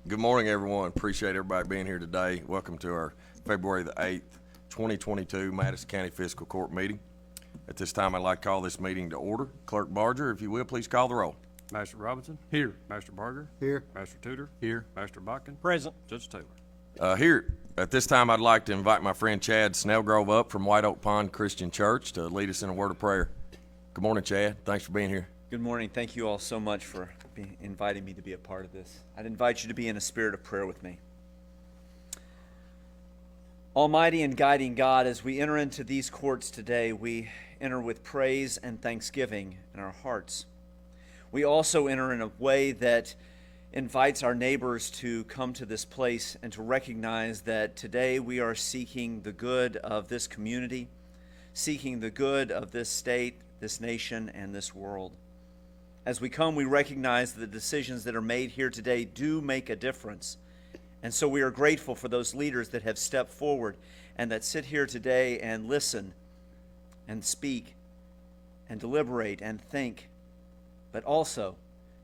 Good morning, everyone. Appreciate everybody being here today. Welcome to our February the 8th, 2022 Madison County Fiscal Court meeting. At this time, I'd like to call this meeting to order. Clerk Barger, if you will, please call the roll. Master Robinson? Here. Master Barger? Here. Master Tudor? Here. Master Botkin? Present. Judge Taylor? Here. At this time, I'd like to invite my friend Chad Snellgrove up from White Oak Pond Christian Church to lead us in a word of prayer. Good morning, Chad. Thanks for being here. Good morning. Thank you all so much for inviting me to be a part of this. I'd invite you to be in a spirit of prayer with me. Almighty and guiding God, as we enter into these courts today, we enter with praise and thanksgiving in our hearts. We also enter in a way that invites our neighbors to come to this place and to recognize that today we are seeking the good of this community, seeking the good of this state, this nation, and this world. As we come, we recognize that the decisions that are made here today do make a difference. And so we are grateful for those leaders that have stepped forward and that sit here today and listen and speak and deliberate and think, but also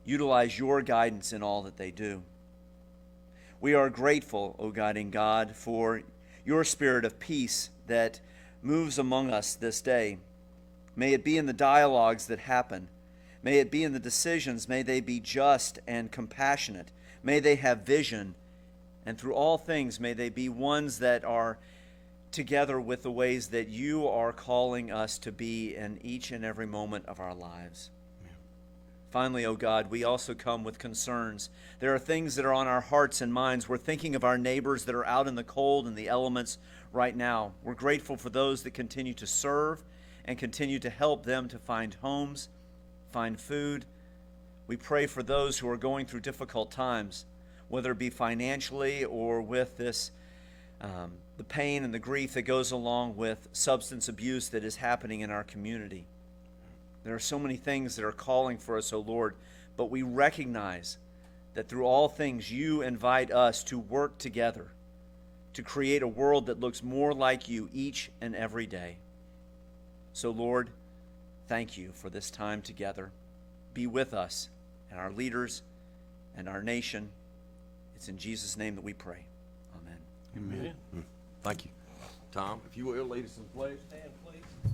utilize your guidance in all that they do. We are grateful, O guiding God, for your spirit of peace that moves among us this day. May it be in the dialogues that happen. May it be in the decisions. May they be just and compassionate. May they have vision. And through all things, may they be ones that are together with the ways that you are calling us to be in each and every moment of our lives. Amen. Finally, O God, we also come with concerns. There are things that are on our hearts and minds. We're thinking of our neighbors that are out in the cold and the elements right now. We're grateful for those that continue to serve and continue to help them to find homes, find food. We pray for those who are going through difficult times, whether it be financially or with this, the pain and the grief that goes along with substance abuse that is happening in our community. There are so many things that are calling for us, O Lord, but we recognize that through all things you invite us to work together to create a world that looks more like you each and every day. So, Lord, thank you for this time together. Be with us and our leaders and our nation. It's in Jesus' name that we pray. Amen. Amen. Thank you. Tom, if you will, lead us in the pledge. Stand, please.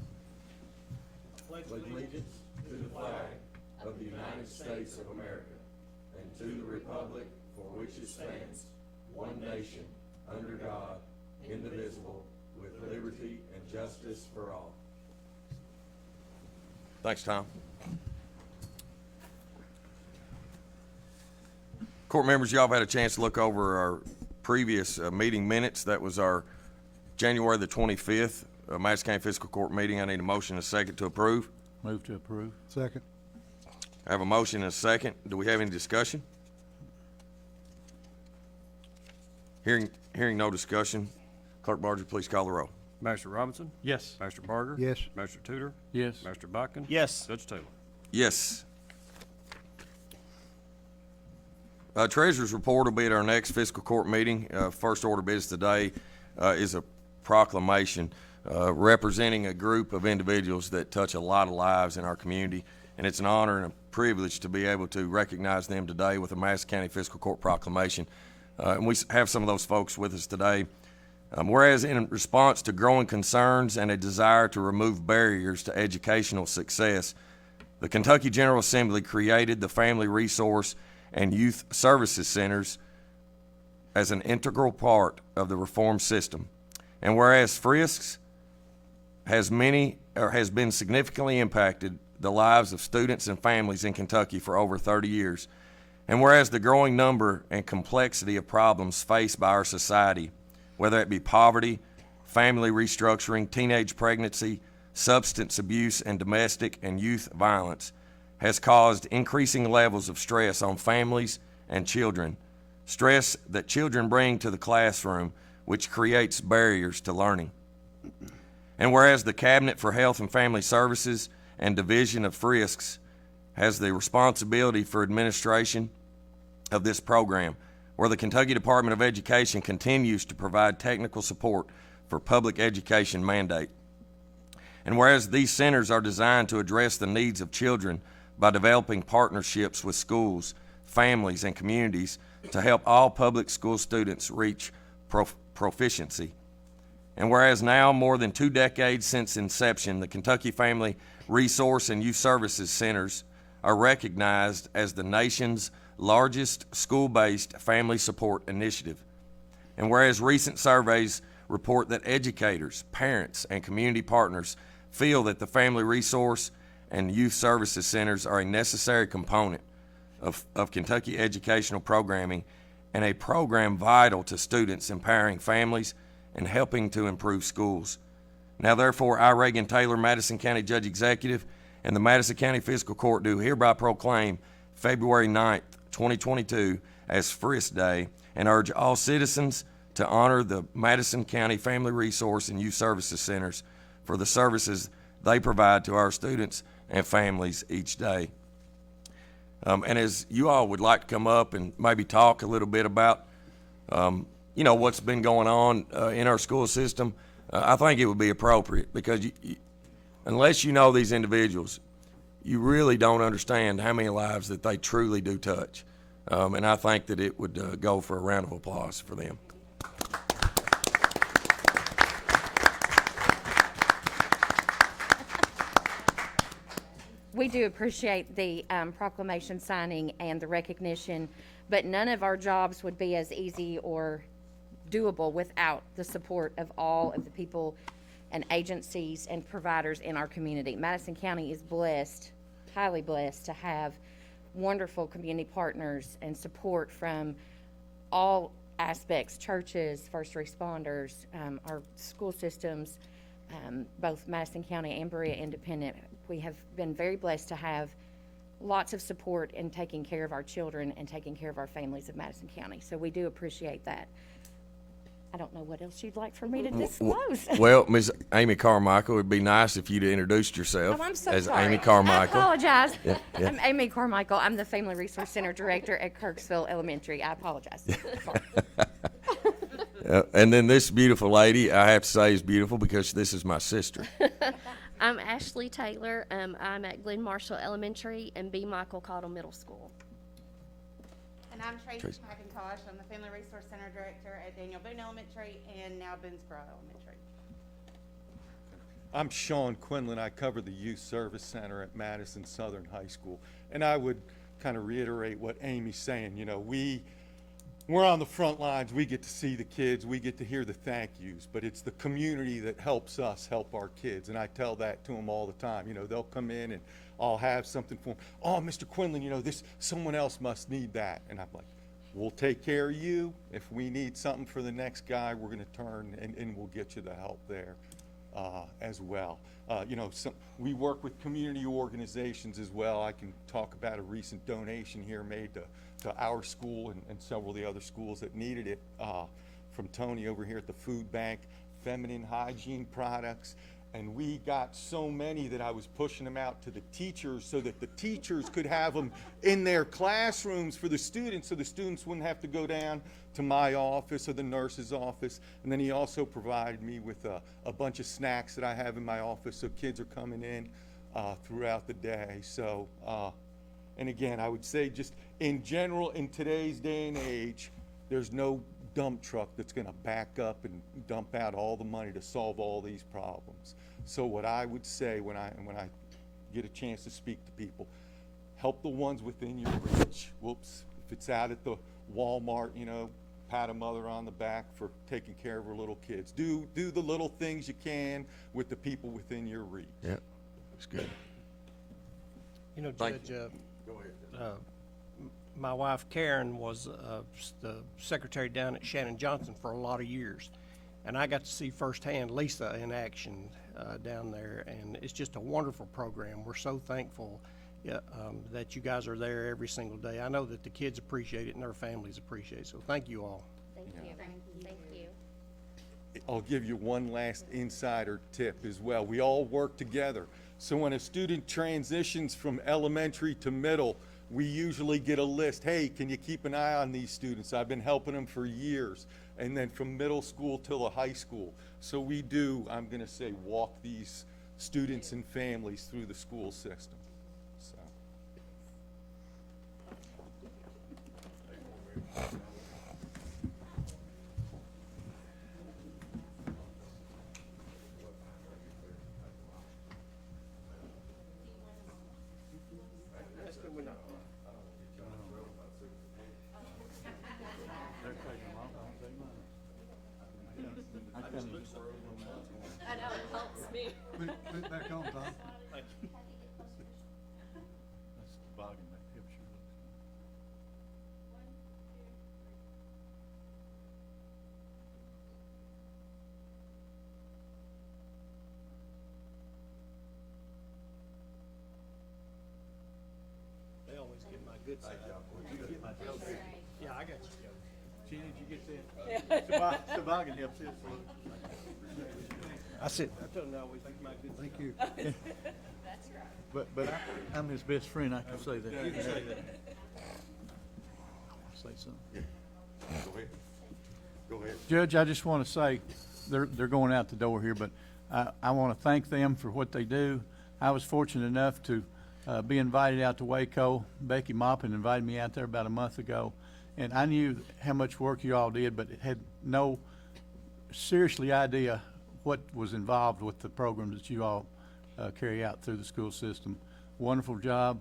Pledge allegiance to the flag of the United States of America and to the republic for which it stands, one nation, under God, indivisible, with liberty and justice for all. Thanks, Tom. Court members, y'all have had a chance to look over our previous meeting minutes. That was our January the 25th Madison County Fiscal Court meeting. I need a motion and a second to approve. Move to approve. Second. I have a motion and a second. Do we have any discussion? Hearing no discussion, Clerk Barger, please call the roll. Master Robinson? Yes. Master Barger? Yes. Master Tudor? Yes. Master Botkin? Yes. Judge Taylor? Yes. Treasurer's report will be at our next fiscal court meeting. First order of business today is a proclamation representing a group of individuals that touch a lot of lives in our community, and it's an honor and a privilege to be able to recognize them today with a Madison County Fiscal Court proclamation. And we have some of those folks with us today. Whereas in response to growing concerns and a desire to remove barriers to educational success, the Kentucky General Assembly created the Family Resource and Youth Services Centers as an integral part of the reform system. And whereas Fiscal has been significantly impacted the lives of students and families in Kentucky for over 30 years, and whereas the growing number and complexity of problems faced by our society, whether it be poverty, family restructuring, teenage pregnancy, substance abuse, and domestic and youth violence, has caused increasing levels of stress on families and children, stress that children bring to the classroom, which creates barriers to learning. And whereas the Cabinet for Health and Family Services and Division of Fiscal has the responsibility for administration of this program, where the Kentucky Department of Education continues to provide technical support for public education mandate. And whereas these centers are designed to address the needs of children by developing partnerships with schools, families, and communities to help all public school students reach proficiency. And whereas now, more than 2 decades since inception, the Kentucky Family Resource and Youth Services Centers are recognized as the nation's largest school-based family support initiative. And whereas recent surveys report that educators, parents, and community partners feel that the Family Resource and Youth Services Centers are a necessary component of Kentucky educational programming and a program vital to students, empowering families and helping to improve schools. Now therefore, I, Reagan Taylor, Madison County Judge Executive, and the Madison County Fiscal Court do hereby proclaim February 9th, 2022 as Frisk Day, and urge all citizens to honor the Madison County Family Resource and Youth Services Centers for the services they provide to our students and families each day. And as you all would like to come up and maybe talk a little bit about, what's been going on in our school system, I think it would be appropriate, because unless you know these individuals, you really don't understand how many lives that they truly do touch. And I think that it would go for a round of applause for them. We do appreciate the proclamation signing and the recognition, but none of our jobs would be as easy or doable without the support of all of the people and agencies and providers in our community. Madison County is blessed, highly blessed, to have wonderful community partners and support from all aspects: churches, first responders, our school systems, both Madison County and Berea Independent. We have been very blessed to have lots of support in taking care of our children and taking care of our families of Madison County. So we do appreciate that. I don't know what else you'd like for me to disclose. Well, Ms. Amy Carmichael, it'd be nice if you'd introduced yourself Oh, I'm so as sorry. Amy Carmichael. I apologize. Yeah. I'm Amy Carmichael. I'm the Family Resource Center Director at Kirksville Elementary. I apologize. Sorry. And then this beautiful lady, I have to say, is beautiful because this is my sister. I'm Ashley Taylor. I'm at Glen Marshall Elementary and B. Michael Cottle Middle School. And I'm Tracy McIntosh. I'm the Family Resource Center Director at Daniel Boone Elementary and now Boonesboro Elementary. I'm Sean Quinlan. I cover the Youth Service Center at Madison Southern High School. And I would kind of reiterate what Amy's saying. We're on the front lines. We get to see the kids. We get to hear the thank yous. But it's the community that helps us help our kids. And I tell that to them all the time. They'll come in and I'll have something for them. Oh, Mr. Quinlan, someone else must need that. And I'm like, we'll take care of you. If we need something for the next guy, we're going to turn and we'll get you the help there as well. We work with community organizations as well. I can talk about a recent donation here made to our school and several of the other schools that needed it from Tony over here at the food bank, feminine hygiene products. And we got so many that I was pushing them out to the teachers so that the teachers could have them in their classrooms for the students, so the students wouldn't have to go down to my office or the nurse's office. And then he also provided me with a bunch of snacks that I have in my office, so kids are coming in throughout the day. So, and again, I would say just in general, in today's day and age, there's no dump truck that's going to back up and dump out all the money to solve all these problems. So what I would say when I get a chance to speak to people, help the ones within your reach. Whoops, if it's out at the Walmart, pat a mother on the back for taking care of her little kids. Do the little things you can with the people within your reach. Yeah, that's good. Thank Judge, my wife Karen was the secretary down at Shannon Johnson for a lot of years, and I got to see firsthand Lisa in action down there, and it's just a wonderful program. We're so thankful that you guys are there every single day. I know that the kids appreciate it and their families appreciate it, so thank you all. Thank you. Thank you. I'll give you one last insider tip as well. We all work together. So when a student transitions from elementary to middle, we usually get a list. Hey, can you keep an eye on these students? I've been helping them for years. And then from middle school till the high school. So we do, I'm going to say, walk these students and families through the school system. So. I know, it helps me. Put it back on, Tom. That's toboggan, that hip sure looks They always get my good side. Yeah, I got you. Jenny, did you get that? Toboggan helps this look. I said, I told them I always get my good side. Thank you. That's right. But I'm his best friend, I can say that. You can say that. Say something. Go ahead. Go ahead. Judge, I just want to say, they're going out the door here, but I want to thank them for what they do. I was fortunate enough to be invited out to Waco. Becky Maupin invited me out there about a month ago, and I knew how much work you all did, but had no seriously idea what was involved with the programs that you all carry out through the school system. Wonderful job.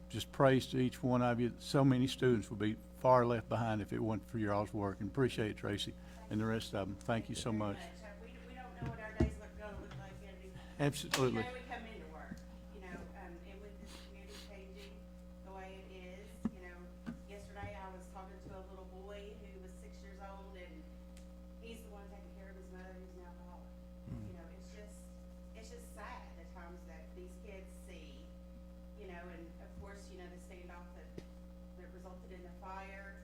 Just praise to each one of you. So many students would be far left behind if it wasn't for your all's work, and appreciate it, Tracy, and the rest of them. Thank you so much. We don't know what our days are gonna look like yet. Absolutely. You know, we come into work, you know, and with this community changing the way it is, you know, yesterday I was talking to a little boy who was 6 years old, and he's the one taking care of his mother who's an alcoholic. You know, it's just sad the times that these kids see, you know, and of course, you know, the standoff that resulted in the fire.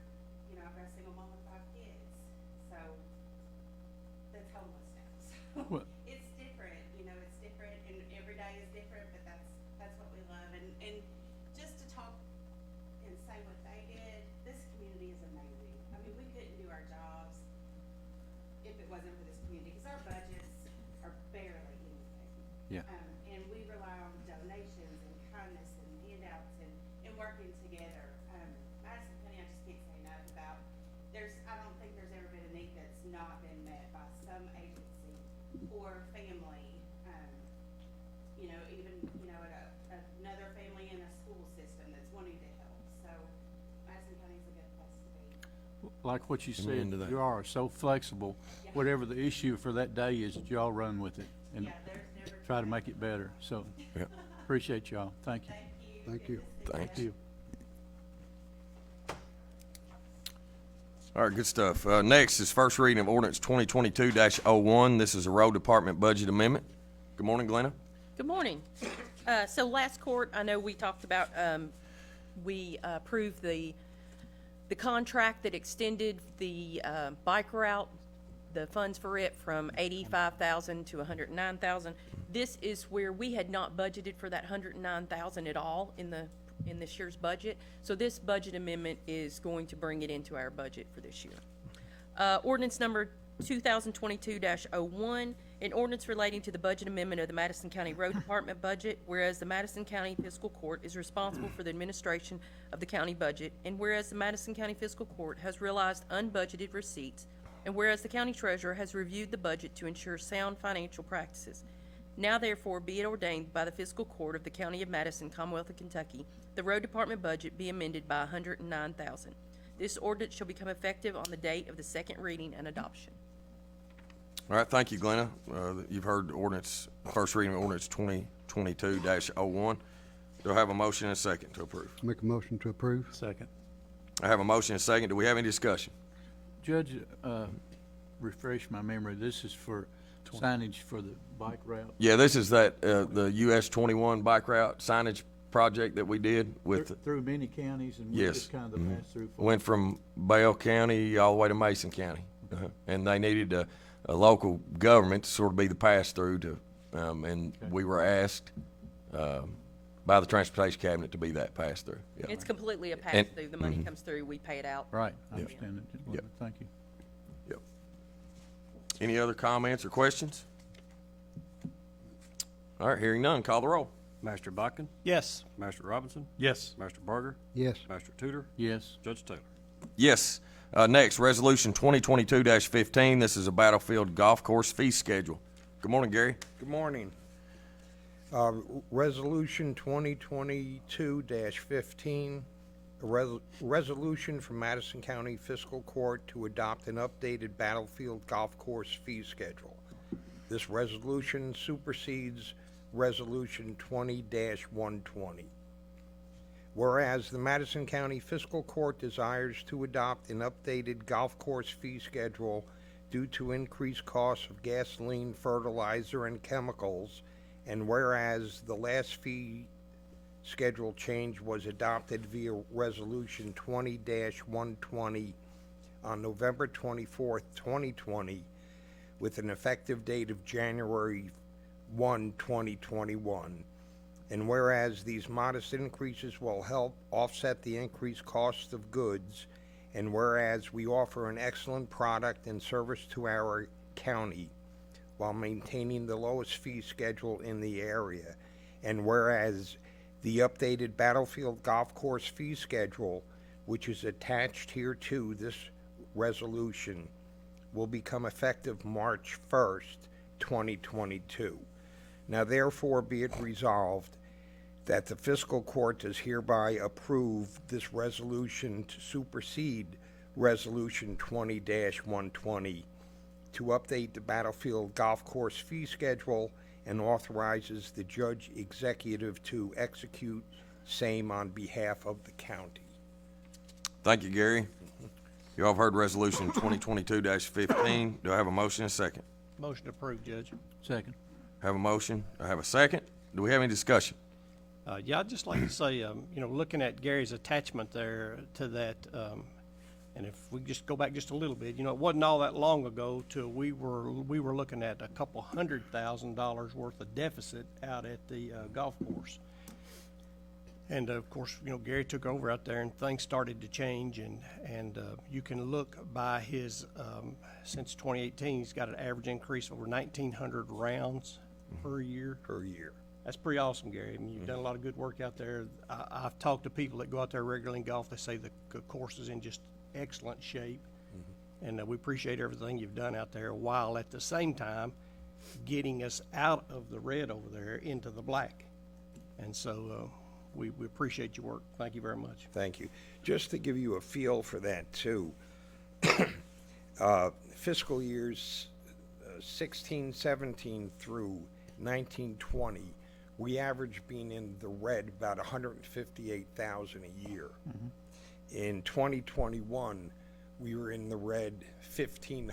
You know, I've got a single mom with 5 kids, so that's homeless now. So Well- it's different, you know, it's different, and every day is different, but that's what we love. And just to talk and say what they did, this community is amazing. I mean, we couldn't do our jobs if it wasn't for this community, because our budgets are barely anything. Yeah. And we rely on donations and kindness and handouts and working together. Madison County, I just can't say enough about, I don't think there's ever been a need that's not been met by some agency or family. You know, even, you know, another family in a school system that's wanting to help. So Madison County's a good place to be. Like what you Amen said, to that. you are so flexible. Yeah. Whatever the issue for that day is, that y'all run with it and Yeah, there's never. try to make it better. So Yeah. appreciate y'all. Thank you. Thank you. Thank Good you. to see Thanks. Thank you. All right, good stuff. Next is first reading of ordinance 2022-01. This is a road department budget amendment. Good morning, Glenna. Good morning. So last court, I know we talked about, we approved the contract that extended the bike route, the funds for it from $85,000 to $109,000. This is where we had not budgeted for that $109,000 at all in this year's budget. So this budget amendment is going to bring it into our budget for this year. Ordinance number 2022-01, an ordinance relating to the budget amendment of the Madison County Road Department budget, whereas the Madison County Fiscal Court is responsible for the administration of the county budget, and whereas the Madison County Fiscal Court has realized unbudgeted receipts, and whereas the county treasurer has reviewed the budget to ensure sound financial practices. Now therefore be it ordained by the Fiscal Court of the County of Madison, Commonwealth of Kentucky, the Road Department budget be amended by $109,000. This ordinance shall become effective on the date of the second reading and adoption. All right, thank you, Glenna. You've heard first reading of ordinance 2022-01. Do I have a motion and a second to approve? Make a motion to approve. Second. I have a motion and a second. Do we have any discussion? Judge, refresh my memory. This is for signage for the bike route. Yeah, this is the US 21 bike route signage project that we did with, Through many counties, and Yes. we're just kind of the pass-through. for went from Bale County all the way to Mason County. And they needed a local government to sort of be the pass-through to, and we were asked by the Transportation Cabinet to be that pass-through. Yeah. It's completely a pass-through. The money comes through, we pay it out. Right, I understand it. Just wanted to Thank you. Yep. Any other comments or questions? All right, hearing none, call the roll. Master Botkin, Yes. Master Robinson, Yes. Master Barger, Yes. Master Tudor, Yes. Judge Taylor. Yes. Next, Resolution 2022-15. This is a battlefield golf course fee schedule. Good morning, Gary. Good morning. Resolution 2022-15, a resolution from Madison County Fiscal Court to adopt an updated battlefield golf course fee schedule. This resolution supersedes Resolution 20-120. Whereas the Madison County Fiscal Court desires to adopt an updated golf course fee schedule due to increased costs of gasoline, fertilizer, and chemicals, and whereas the last fee schedule change was adopted via Resolution 20-120 on November 24th, 2020, with an effective date of January 1, 2021. And whereas these modest increases will help offset the increased cost of goods, and whereas we offer an excellent product and service to our county while maintaining the lowest fee schedule in the area, and whereas the updated battlefield golf course fee schedule, which is attached here to this resolution, will become effective March 1st, 2022. Now therefore be it resolved that the fiscal court does hereby approve this resolution to supersede Resolution 20-120 to update the battlefield golf course fee schedule and authorizes the judge executive to execute same on behalf of the county. Thank you, Gary. You all have heard Resolution 2022-15. Do I have a motion and a second? Motion approved, Judge. Second. Have a motion. I have a second. Do we have any discussion? Yeah, I'd just like to say, looking at Gary's attachment there to that, and if we just go back just a little bit, it wasn't all that long ago till we were looking at a couple $100,000 worth of deficit out at the golf course. And of course, Gary took over out there and things started to change, and you can look by his, since 2018, he's got an average increase of over 1,900 rounds per year. Per year. That's pretty awesome, Gary. I mean, you've done a lot of good work out there. I've talked to people that go out there regularly in golf. They say the course is in just excellent shape. And we appreciate everything you've done out there, while at the same time getting us out of the red over there into the black. And so we appreciate your work. Thank you very much. Thank you. Just to give you a feel for that too, fiscal years 16, 17 through 19, 20, we average being in the red about $158,000 a year. In 2021, we were in the red $1,500.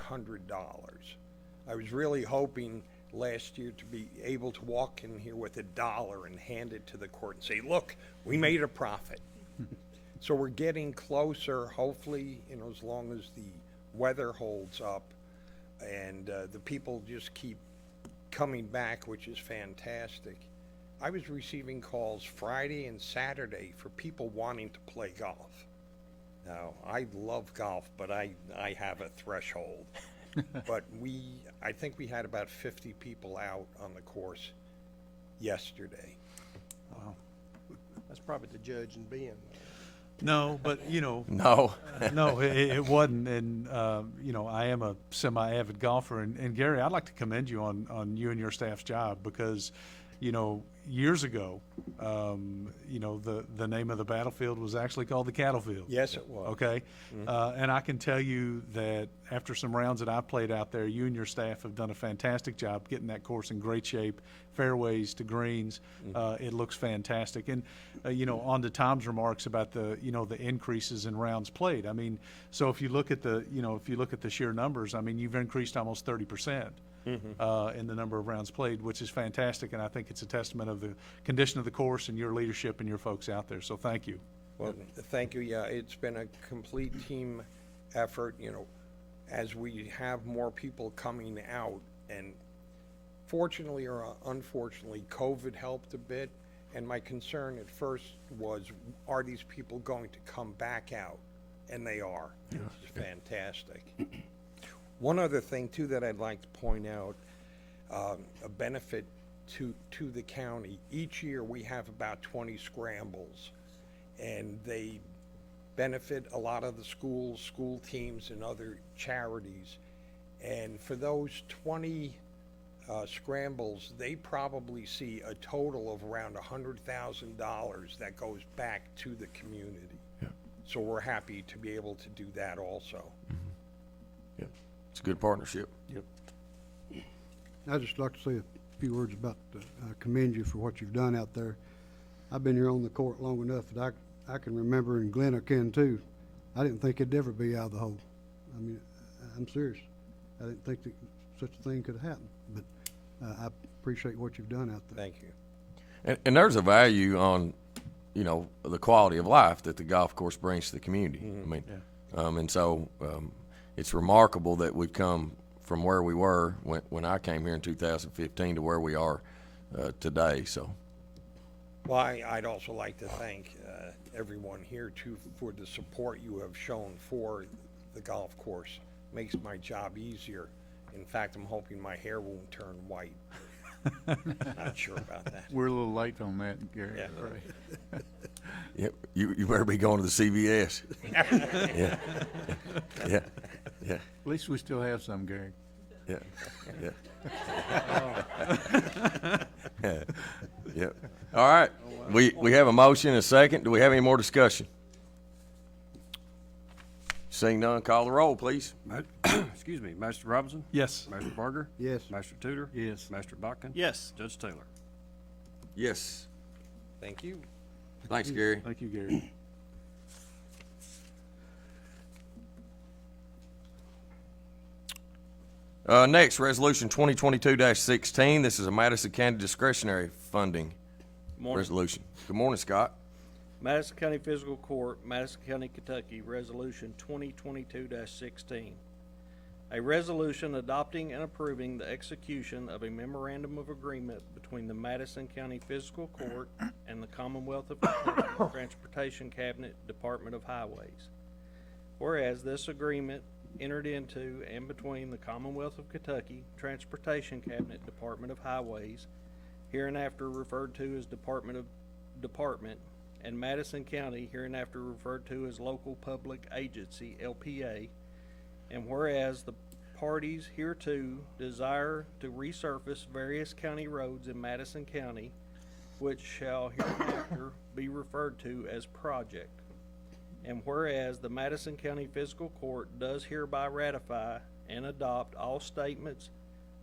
I was really hoping last year to be able to walk in here with $1 and hand it to the court and say, look, we made a profit. So we're getting closer, hopefully, as long as the weather holds up and the people just keep coming back, which is fantastic. I was receiving calls Friday and Saturday for people wanting to play golf. Now, I love golf, but I have a threshold. But I think we had about 50 people out on the course yesterday. That's probably the judge and Ben. No, but No. no, it wasn't. And I am a semi-avid golfer. And Gary, I'd like to commend you on you and your staff's job, because years ago, the name of the battlefield was actually called the Cattle Field. Yes, it was. Okay, and I can tell you that after some rounds that I've played out there, you and your staff have done a fantastic job getting that course in great shape, fairways to greens. It looks fantastic. And on to Tom's remarks about the the increases in rounds played. I mean, so if you look at the sheer numbers, I mean, you've increased almost 30%. In the number of rounds played, which is fantastic, and I think it's a testament of the condition of the course and your leadership and your folks out there. So thank you. Well, thank you. Yeah, it's been a complete team effort, as we have more people coming out, and fortunately or unfortunately, COVID helped a bit, and my concern at first was, are these people going to come back out? And they are, which is fantastic. One other thing too that I'd like to point out, a benefit to the county. Each year we have about 20 scrambles, and they benefit a lot of the schools, school teams, and other charities. And for those 20 scrambles, they probably see a total of around $100,000 that goes back to the community. Yeah. So we're happy to be able to do that also. Yeah, it's a good partnership. Yep. I'd just like to say a few words about, commend you for what you've done out there. I've been here on the court long enough that I can remember, and Glenn can too, I didn't think it'd ever be out of the hole. I mean, I'm serious. I didn't think that such a thing could happen, but I appreciate what you've done out there. Thank you. And there's a value on, you know, the quality of life that the golf course brings to the community. I mean, and so it's remarkable that we've come from where we were when I came here in 2015 to where we are today. So, Well, I'd also like to thank everyone here too for the support you have shown for the golf course. Makes my job easier. In fact, I'm hoping my hair won't turn white. Not sure about that. We're a little late on that, Gary. Yeah. Right. yep, you better be going to the CVS. Yeah, yeah, yeah, At least we still have some, Gary. yeah, yeah. Yeah. Yep. All right. We have a motion and a second. Do we have any more discussion? Seeing none, call the roll, please. Excuse me, Master Robinson? Yes. Master Barger? Yes. Master Tudor? Yes. Master Botkin? Yes. Judge Taylor? Yes. Thank you. Thanks, Gary. Thank you, Gary. Next, Resolution 2022-16. This is a Madison County Discretionary Funding Resolution. Good morning, Scott. Madison County Fiscal Court, Madison County, Kentucky, Resolution 2022-16. A resolution adopting and approving the execution of a memorandum of agreement between the Madison County Fiscal Court and the Commonwealth of Kentucky Transportation Cabinet, Department of Highways. Whereas this agreement entered into and between the Commonwealth of Kentucky Transportation Cabinet, Department of Highways, hereinafter referred to as Department, and Madison County, hereinafter referred to as Local Public Agency, LPA, and whereas the parties hereto desire to resurface various county roads in Madison County, which shall hereinafter be referred to as project, and whereas the Madison County Fiscal Court does hereby ratify and adopt all statements,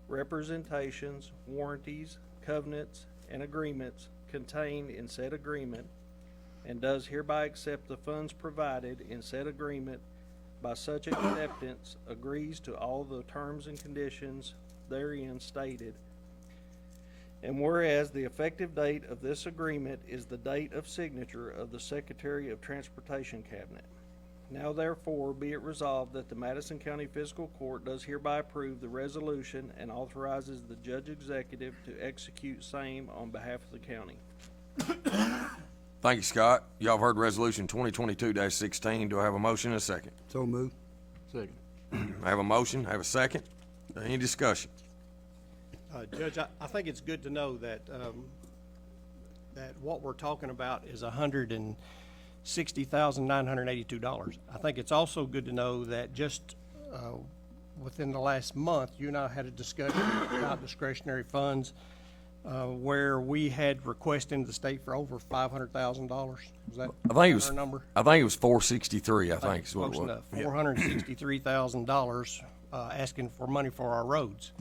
representations, warranties, covenants, and agreements contained in said agreement, and does hereby accept the funds provided in said agreement, by such acceptance agrees to all the terms and conditions therein stated. And whereas the effective date of this agreement is the date of signature of the Secretary of Transportation Cabinet. Now therefore be it resolved that the Madison County Fiscal Court does hereby approve the resolution and authorizes the Judge Executive to execute same on behalf of the county. Thank you, Scott. Y'all have heard Resolution 2022-16. Do I have a motion and a second? So moved. Second. I have a motion. I have a second. Any discussion? Judge, I think it's good to know that, that what we're talking about is $160,982. I think it's also good to know that just within the last month, you and I had a discussion about discretionary funds where we had requested in the state for over $500,000. Was that I think it was our number? I think it was 463. I think is what it Close was. enough. $463,000 asking for money for our roads.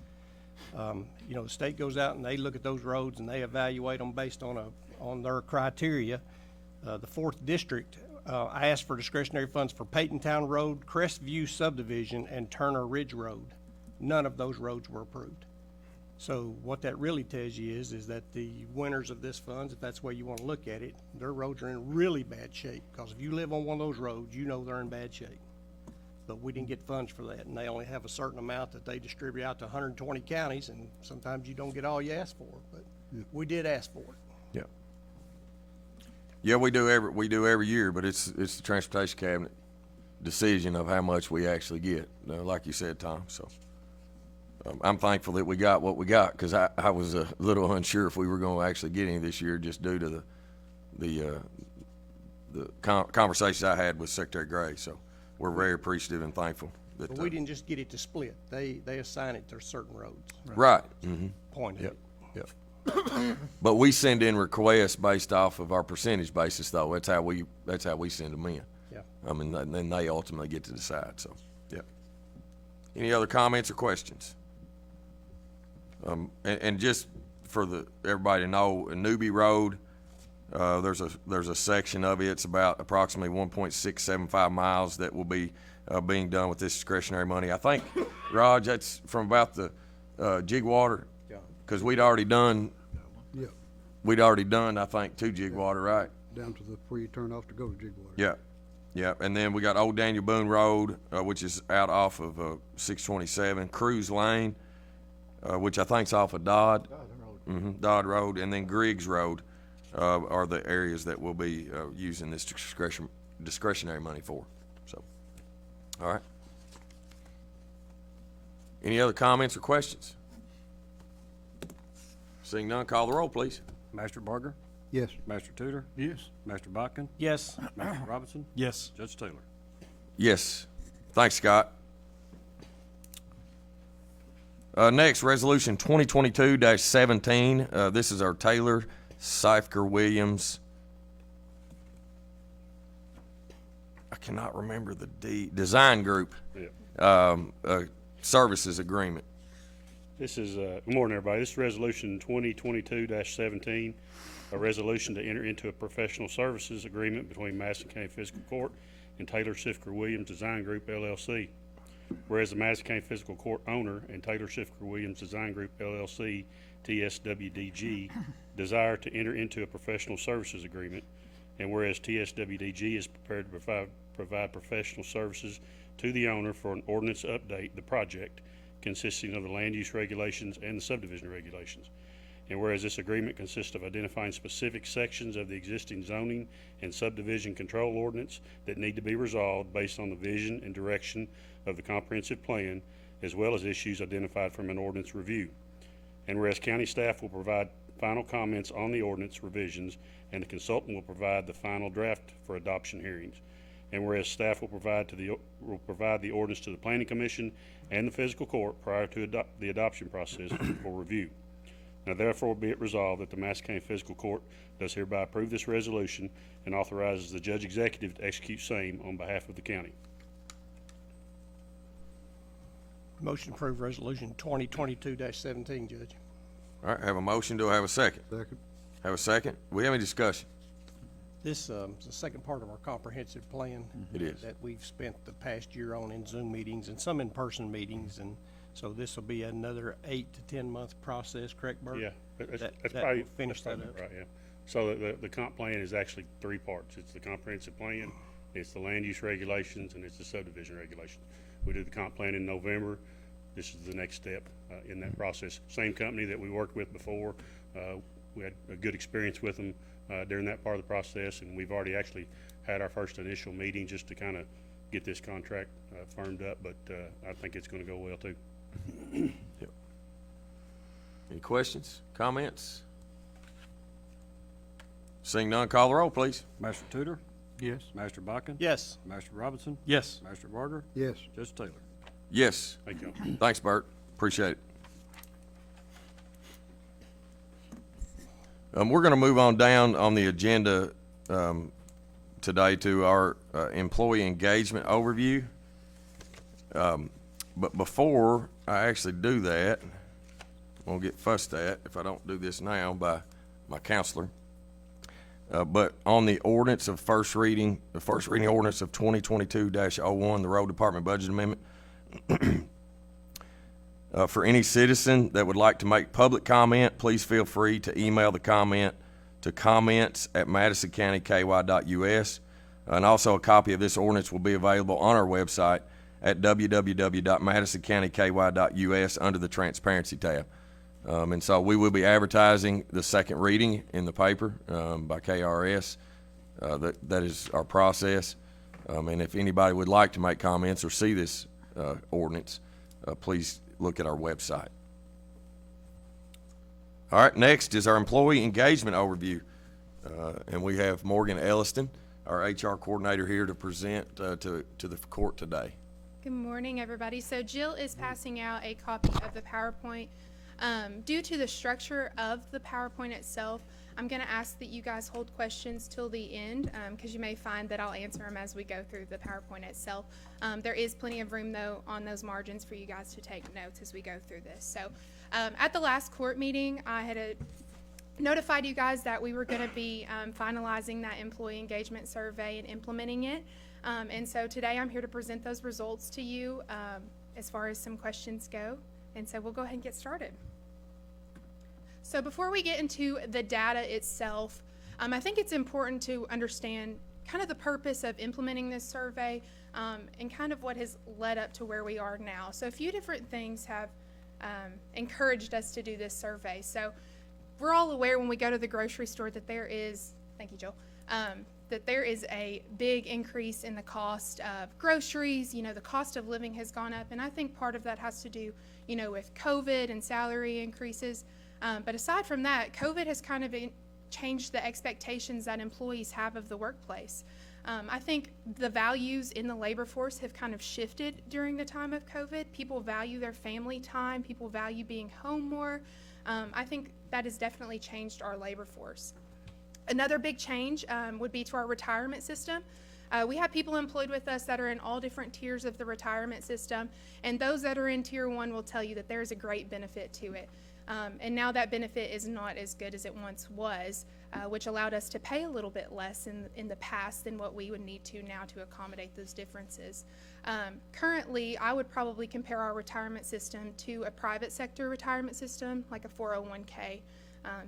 You know, the state goes out and they look at those roads and they evaluate them based on their criteria. The 4th District asked for discretionary funds for Peytontown Road, Crestview Subdivision, and Turner Ridge Road. None of those roads were approved. So what that really tells you is that the winners of this funds, if that's the way you want to look at it, their roads are in really bad shape. Because if you live on one of those roads, you know they're in bad shape. But we didn't get funds for that, and they only have a certain amount that they distribute out to 120 counties, and sometimes you don't get all you ask for, but we did ask for it. Yeah. Yeah, we do every year, but it's the Transportation Cabinet decision of how much we actually get, like you said, Tom. So I'm thankful that we got what we got, because I was a little unsure if we were going to actually get any this year, just due to the conversations I had with Secretary Gray. So we're very appreciative and thankful. That, But we didn't just get it to split. They assign it to certain roads. Right. Mm-hmm. Pointed it. Yep. But we send in requests based off of our percentage basis, though. That's how we send them in. Yeah. I mean, then they ultimately get to decide. So, yeah. Any other comments or questions? And just for everybody to know, Newbie Road, there's a section of it. It's about approximately 1.675 miles that will be being done with this discretionary money. I think, Raj, that's from about the Jigwater, because we'd already done. Yeah, We'd already done, I think, to Jigwater, right? down to where you turn off to go to Jigwater. Yeah, yeah. And then we got Old Daniel Boone Road, which is out off of 627, Cruise Lane, which I think's off of Dodd. Dodd Road, and then Griggs Road are the areas that we'll be using this discretionary money for. So, all right. Any other comments or questions? Seeing none, call the roll, please. Master Barger, Yes. Master Tudor, Yes. Master Botkin, Yes. Master Robinson, Yes. Judge Taylor. Yes. Thanks, Scott. Next, Resolution 2022-17. This is our Taylor Seifker Williams. I cannot remember the design group services agreement. This is, good morning, everybody. This is Resolution 2022-17, a resolution to enter into a professional services agreement between Madison County Fiscal Court and Taylor Seifker Williams Design Group, LLC. Whereas the Madison County Fiscal Court owner and Taylor Seifker Williams Design Group, LLC, TSWDG, desire to enter into a professional services agreement, and whereas TSWDG is prepared to provide professional services to the owner for an ordinance update, the project, consisting of the land use regulations and the subdivision regulations. And whereas this agreement consists of identifying specific sections of the existing zoning and subdivision control ordinance that need to be resolved based on the vision and direction of the comprehensive plan, as well as issues identified from an ordinance review. And whereas county staff will provide final comments on the ordinance revisions, and the consultant will provide the final draft for adoption hearings. And whereas staff will provide the ordinance to the Planning Commission and the Fiscal Court prior to the adoption process for review. Now therefore be it resolved that the Madison County Fiscal Court does hereby approve this resolution and authorizes the Judge Executive to execute same on behalf of the county. Motion to approve Resolution 2022-17, Judge. All right, have a motion. Do I have a second? Second. Have a second? We have any discussion? This is the second part of our comprehensive plan. It is. That we've spent the past year on in Zoom meetings and some in-person meetings, and so this will be another 8 to 10 month process, correct, Bert? Yeah, that's That probably. will finish that's that probably up. Right, yeah. So the comp plan is actually three parts. It's the comprehensive plan, it's the land use regulations, and it's the subdivision regulations. We did the comp plan in November. This is the next step in that process. Same company that we worked with before. We had a good experience with them during that part of the process, and we've already actually had our first initial meeting just to kind of get this contract firmed up, but I think it's going to go well too. Yep. Any questions, comments? Seeing none, call the roll, please. Master Tudor, Yes. Master Botkin. Yes. Master Robinson, Yes. Master Barger, Yes. Judge Taylor. Yes. Thank you. Thanks, Bert. Appreciate it. We're going to move on down on the agenda today to our employee engagement overview. But before I actually do that, I'm going to get fussed at if I don't do this now by my counselor. But on the ordinance of first reading, the first reading ordinance of 2022-01, the Road Department Budget Amendment, for any citizen that would like to make public comment, please feel free to email the comment to comments@madisoncountyky.us. And also a copy of this ordinance will be available on our website at www.madisoncountyky.us under the Transparency tab. And so we will be advertising the second reading in the paper by KRS. That is our process. And if anybody would like to make comments or see this ordinance, please look at our website. All right, next is our employee engagement overview. And we have Morgan Elliston, our HR coordinator here to present to the court today. Good morning, everybody. So Jill is passing out a copy of the PowerPoint. Due to the structure of the PowerPoint itself, I'm going to ask that you guys hold questions till the end, because you may find that I'll answer them as we go through the PowerPoint itself. There is plenty of room, though, on those margins for you guys to take notes as we go through this. So at the last court meeting, I had notified you guys that we were going to be finalizing that employee engagement survey and implementing it. And so today I'm here to present those results to you as far as some questions go. And so we'll go ahead and get started. So before we get into the data itself, I think it's important to understand kind of the purpose of implementing this survey and kind of what has led up to where we are now. So a few different things have encouraged us to do this survey. So we're all aware when we go to the grocery store that there is, thank you, Joel, that there is a big increase in the cost of groceries. You know, the cost of living has gone up, and I think part of that has to do, you know, with COVID and salary increases. But aside from that, COVID has kind of changed the expectations that employees have of the workplace. I think the values in the labor force have kind of shifted during the time of COVID. People value their family time. People value being home more. I think that has definitely changed our labor force. Another big change would be to our retirement system. We have people employed with us that are in all different tiers of the retirement system, and those that are in Tier 1 will tell you that there is a great benefit to it. And now that benefit is not as good as it once was, which allowed us to pay a little bit less in the past than what we would need to now to accommodate those differences. Currently, I would probably compare our retirement system to a private sector retirement system, like a 401k.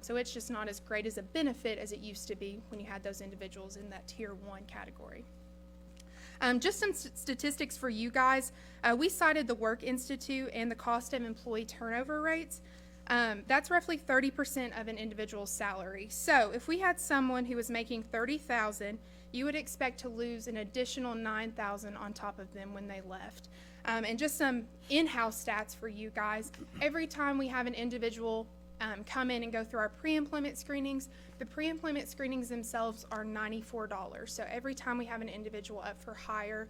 So it's just not as great as a benefit as it used to be when you had those individuals in that Tier 1 category. Just some statistics for you guys. We cited the Work Institute and the cost of employee turnover rates. That's roughly 30% of an individual's salary. So if we had someone who was making $30,000, you would expect to lose an additional $9,000 on top of them when they left. And just some in-house stats for you guys. Every time we have an individual come in and go through our pre-employment screenings, the pre-employment screenings themselves are $94. So every time we have an individual up for hire,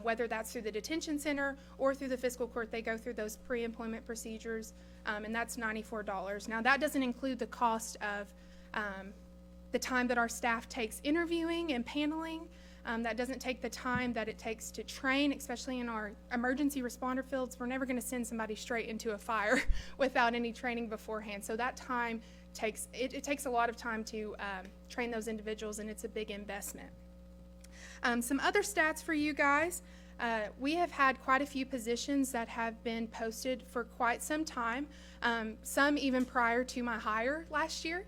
whether that's through the detention center or through the fiscal court, they go through those pre-employment procedures, and that's $94. Now that doesn't include the cost of the time that our staff takes interviewing and paneling. That doesn't take the time that it takes to train, especially in our emergency responder fields. We're never going to send somebody straight into a fire without any training beforehand. So that time takes, it takes a lot of time to train those individuals, and it's a big investment. Some other stats for you guys. We have had quite a few positions that have been posted for quite some time, some even prior to my hire last year.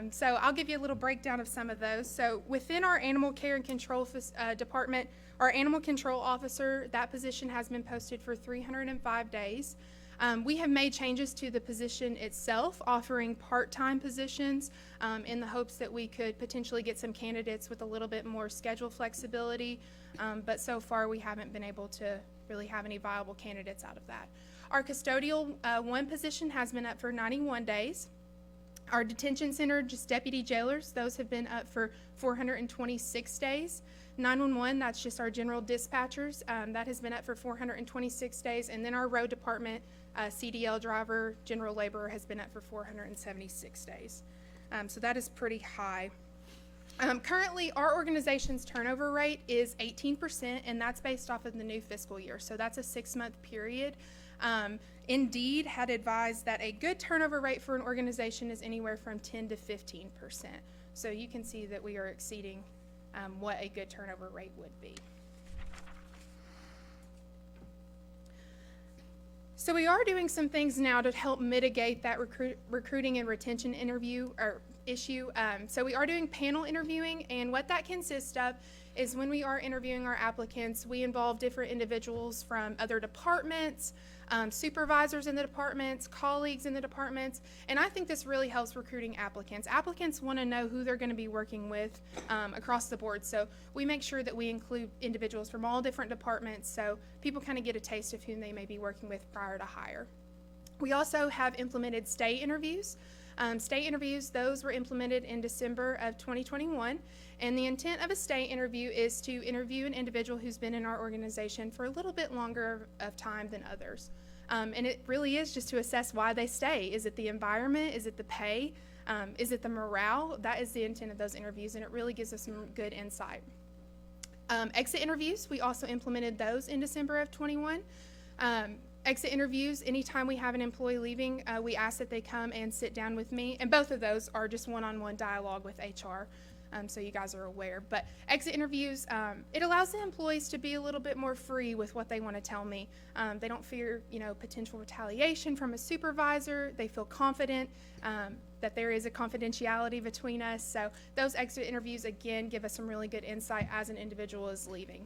So I'll give you a little breakdown of some of those. So within our animal care and control department, our animal control officer, that position has been posted for 305 days. We have made changes to the position itself, offering part-time positions in the hopes that we could potentially get some candidates with a little bit more schedule flexibility. But so far we haven't been able to really have any viable candidates out of that. Our custodial one position has been up for 91 days. Our detention center, just deputy jailers, those have been up for 426 days. 911, that's just our general dispatchers, that has been up for 426 days. And then our road department, CDL driver, general laborer, has been up for 476 days. So that is pretty high. Currently, our organization's turnover rate is 18%, and that's based off of the new fiscal year. So that's a 6-month period. Indeed had advised that a good turnover rate for an organization is anywhere from 10 to 15%. So you can see that we are exceeding what a good turnover rate would be. So we are doing some things now to help mitigate that recruiting and retention issue. So we are doing panel interviewing, and what that consists of is when we are interviewing our applicants, we involve different individuals from other departments, supervisors in the departments, colleagues in the departments, and I think this really helps recruiting applicants. Applicants want to know who they're going to be working with across the board, so we make sure that we include individuals from all different departments so people kind of get a taste of whom they may be working with prior to hire. We also have implemented stay interviews. State interviews, those were implemented in December of 2021. And the intent of a state interview is to interview an individual who's been in our organization for a little bit longer of time than others. And it really is just to assess why they stay. Is it the environment? Is it the pay? Is it the morale? That is the intent of those interviews, and it really gives us some good insight. Exit interviews, we also implemented those in December of 21. Exit interviews, anytime we have an employee leaving, we ask that they come and sit down with me, and both of those are just one-on-one dialogue with HR, so you guys are aware. But exit interviews, it allows the employees to be a little bit more free with what they want to tell me. They don't fear, potential retaliation from a supervisor. They feel confident that there is a confidentiality between us. So those exit interviews, again, give us some really good insight as an individual is leaving.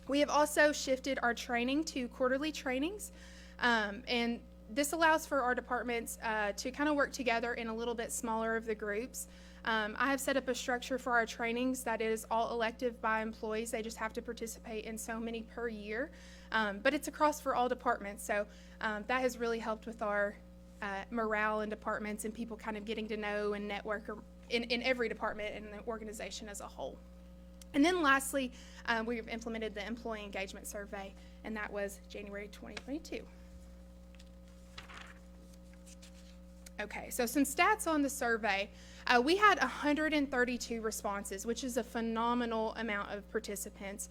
We have also shifted our training to quarterly trainings, and this allows for our departments to kind of work together in a little bit smaller of the groups. I have set up a structure for our trainings that is all elective by employees. They just have to participate in so many per year, but it's across for all departments. So that has really helped with our morale in departments and people kind of getting to know and network in every department and the organization as a whole. And then lastly, we've implemented the employee engagement survey, and that was January 2022. Okay, so some stats on the survey. We had 132 responses, which is a phenomenal amount of participants.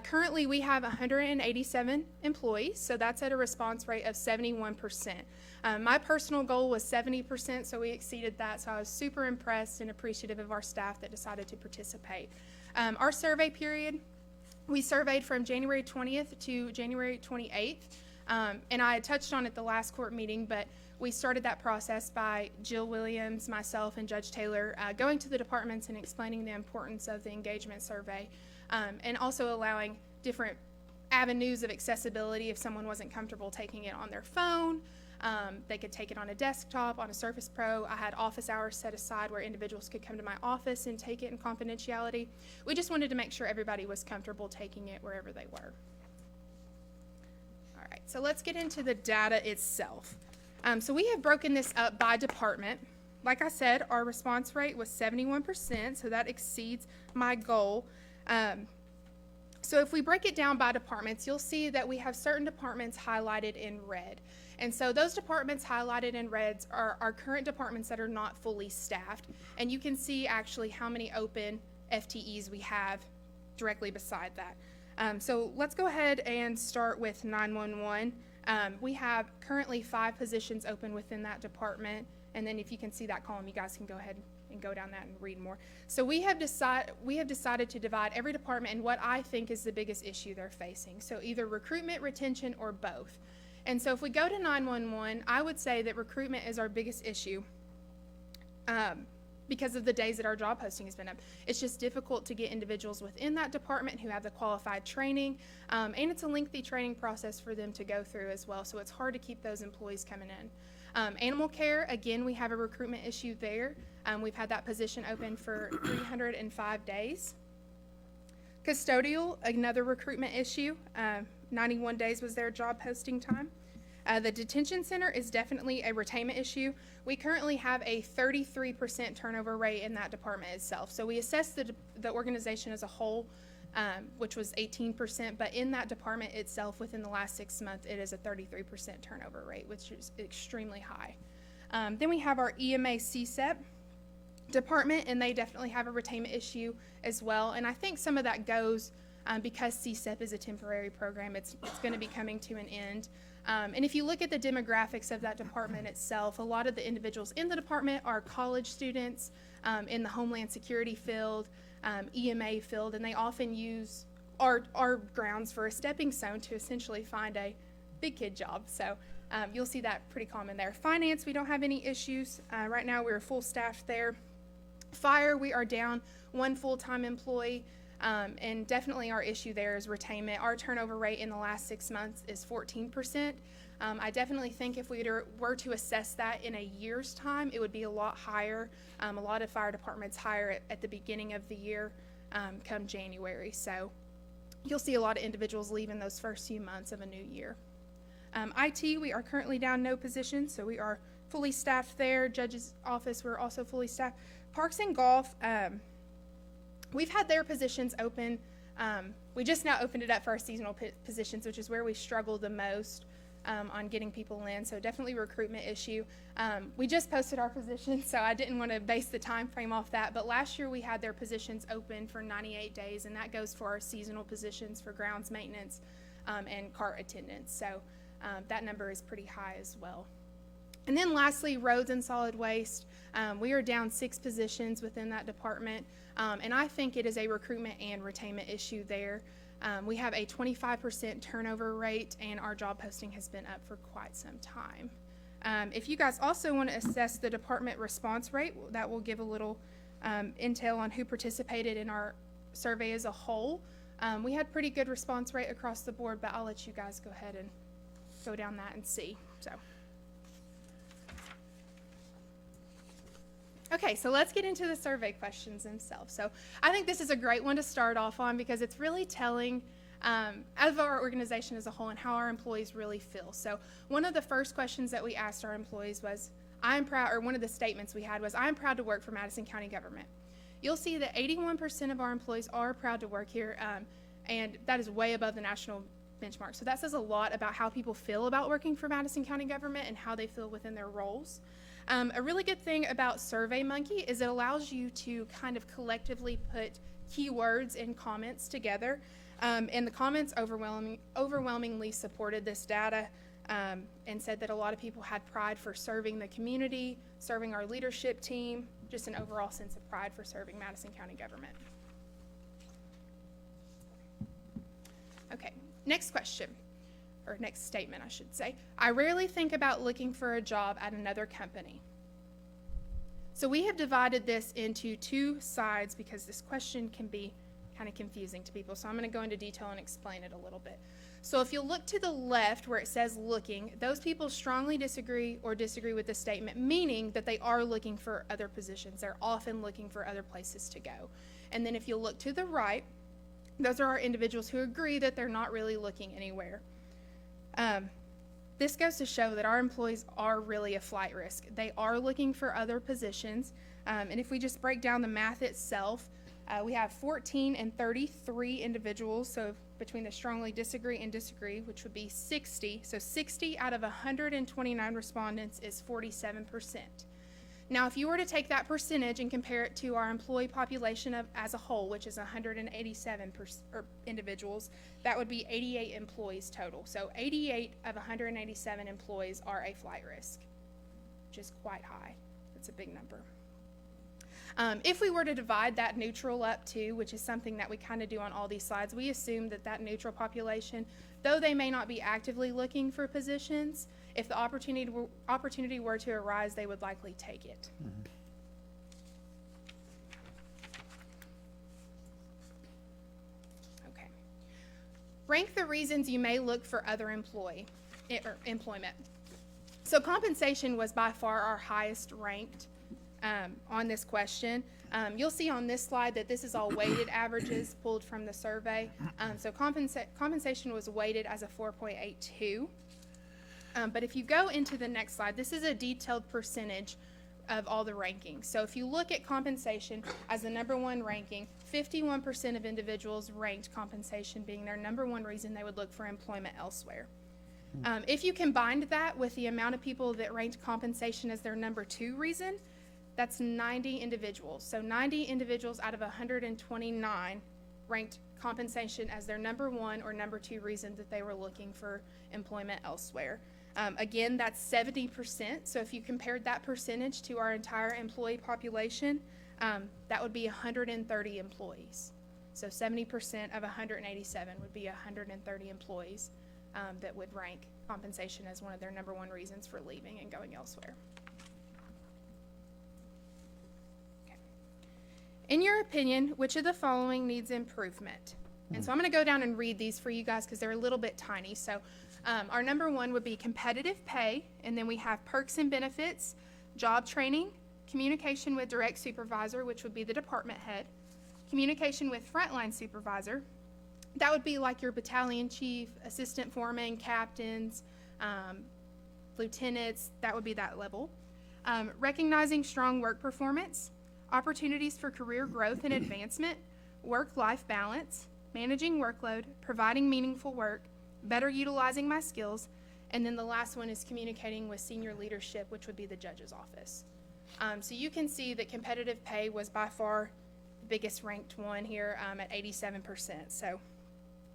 Currently, we have 187 employees, so that's at a response rate of 71%. My personal goal was 70%, so we exceeded that, so I was super impressed and appreciative of our staff that decided to participate. Our survey period, we surveyed from January 20th to January 28th, and I had touched on it the last court meeting, but we started that process by Jill Williams, myself, and Judge Taylor going to the departments and explaining the importance of the engagement survey, and also allowing different avenues of accessibility if someone wasn't comfortable taking it on their phone. They could take it on a desktop, on a Surface Pro. I had office hours set aside where individuals could come to my office and take it in confidentiality. We just wanted to make sure everybody was comfortable taking it wherever they were. All right, so let's get into the data itself. So we have broken this up by department. Like I said, our response rate was 71%, so that exceeds my goal. So if we break it down by departments, you'll see that we have certain departments highlighted in red. And so those departments highlighted in reds are our current departments that are not fully staffed. And you can see actually how many open FTEs we have directly beside that. So let's go ahead and start with 911. We have currently 5 positions open within that department. And then if you can see that column, you guys can go ahead and go down that and read more. So we have decided to divide every department in what I think is the biggest issue they're facing. So either recruitment, retention, or both. And so if we go to 911, I would say that recruitment is our biggest issue because of the days that our job posting has been up. It's just difficult to get individuals within that department who have the qualified training, and it's a lengthy training process for them to go through as well, so it's hard to keep those employees coming in. Animal care, again, we have a recruitment issue there. We've had that position open for 305 days. Custodial, another recruitment issue. 91 days was their job posting time. The detention center is definitely a retainment issue. We currently have a 33% turnover rate in that department itself. So we assessed the organization as a whole, which was 18%, but in that department itself, within the last 6 months, it is a 33% turnover rate, which is extremely high. Then we have our EMA CSEP department, and they definitely have a retainment issue as well. And I think some of that goes because CSEP is a temporary program, it's going to be coming to an end. And if you look at the demographics of that department itself, a lot of the individuals in the department are college students in the Homeland Security field, EMA field, and they often use our grounds for a stepping stone to essentially find a big kid job. So you'll see that pretty common there. Finance, we don't have any issues. Right now we're full staffed there. Fire, we are down 1 full-time employee. And definitely our issue there is retainment. Our turnover rate in the last 6 months is 14%. I definitely think if we were to assess that in a year's time, it would be a lot higher. A lot of fire departments hire at the beginning of the year come January. So you'll see a lot of individuals leaving those first few months of a new year. IT, we are currently down no positions, so we are fully staffed there. Judge's office, we're also fully staffed. Parks and Golf, we've had their positions open. We just now opened it up for our seasonal positions, which is where we struggle the most on getting people in. So definitely a recruitment issue. We just posted our positions, so I didn't want to base the time frame off that. But last year we had their positions open for 98 days, and that goes for our seasonal positions for grounds maintenance and cart attendants. So that number is pretty high as well. And then lastly, roads and solid waste. We are down 6 positions within that department, and I think it is a recruitment and retainment issue there. We have a 25% turnover rate, and our job posting has been up for quite some time. If you guys also want to assess the department response rate, that will give a little intel on who participated in our survey as a whole. We had pretty good response rate across the board, but I'll let you guys go ahead and go down that and see. Okay, so let's get into the survey questions themselves. So I think this is a great one to start off on because it's really telling of our organization as a whole and how our employees really feel. So one of the first questions that we asked our employees was, I'm proud, or one of the statements we had was, I'm proud to work for Madison County government. You'll see that 81% of our employees are proud to work here, and that is way above the national benchmark. So that says a lot about how people feel about working for Madison County government and how they feel within their roles. A really good thing about SurveyMonkey is it allows you to kind of collectively put keywords and comments together. And the comments overwhelmingly supported this data and said that a lot of people had pride for serving the community, serving our leadership team, just an overall sense of pride for serving Madison County government. Okay, next question. Or next statement, I should say. I rarely think about looking for a job at another company. So we have divided this into 2 sides because this question can be kind of confusing to people. So I'm going to go into detail and explain it a little bit. So if you look to the left where it says looking, those people strongly disagree or disagree with the statement, meaning that they are looking for other positions. They're often looking for other places to go. And then if you look to the right, those are our individuals who agree that they're not really looking anywhere. This goes to show that our employees are really a flight risk. They are looking for other positions. And if we just break down the math itself, we have 14 and 33 individuals, so between the strongly disagree and disagree, which would be 60. So 60 out of 129 respondents is 47%. Now, if you were to take that percentage and compare it to our employee population as a whole, which is 187 individuals, that would be 88 employees total. So 88 of 187 employees are a flight risk, which is quite high. That's a big number. If we were to divide that neutral up too, which is something that we kind of do on all these slides, we assume that that neutral population, though they may not be actively looking for positions, if the opportunity were to arise, they would likely take it. Mm-hmm. Okay. Rank the reasons you may look for other employment. So compensation was by far our highest ranked on this question. You'll see on this slide that this is all weighted averages pulled from the survey. So compensation was weighted as a 4.82. But if you go into the next slide, this is a detailed percentage of all the rankings. So if you look at compensation as the #1 ranking, 51% of individuals ranked compensation being their #1 reason they would look for employment elsewhere. If you combined that with the amount of people that ranked compensation as their #2 reason, that's 90 individuals. So 90 individuals out of 129 ranked compensation as their #1 or #2 reason that they were looking for employment elsewhere. Again, that's 70%. So if you compared that percentage to our entire employee population, that would be 130 employees. So 70% of 187 would be 130 employees that would rank compensation as one of their #1 reasons for leaving and going elsewhere. Okay. In your opinion, which of the following needs improvement? And so I'm going to go down and read these for you guys because they're a little bit tiny. So our #1 would be competitive pay, and then we have perks and benefits, job training, communication with direct supervisor, which would be the department head, communication with frontline supervisor. That would be like your battalion chief, assistant foreman, captains, lieutenants. That would be that level. Recognizing strong work performance, opportunities for career growth and advancement, work-life balance, managing workload, providing meaningful work, better utilizing my skills, and then the last one is communicating with senior leadership, which would be the judge's office. So you can see that competitive pay was by far the biggest ranked one here at 87%. So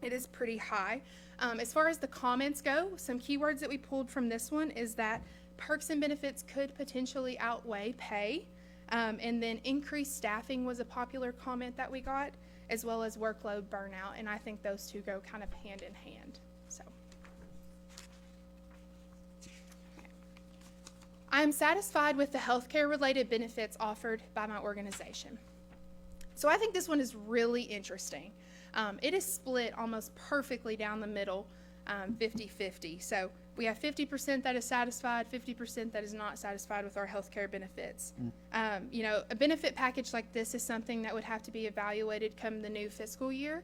it is pretty high. As far as the comments go, some keywords that we pulled from this one is that perks and benefits could potentially outweigh pay. And then increased staffing was a popular comment that we got, as well as workload burnout. And I think those two go kind of hand in hand. So I am satisfied with the healthcare related benefits offered by my organization. So I think this one is really interesting. It is split almost perfectly down the middle, 50-50. So we have 50% that is satisfied, 50% that is not satisfied with our healthcare benefits. You know, a benefit package like this is something that would have to be evaluated come the new fiscal year.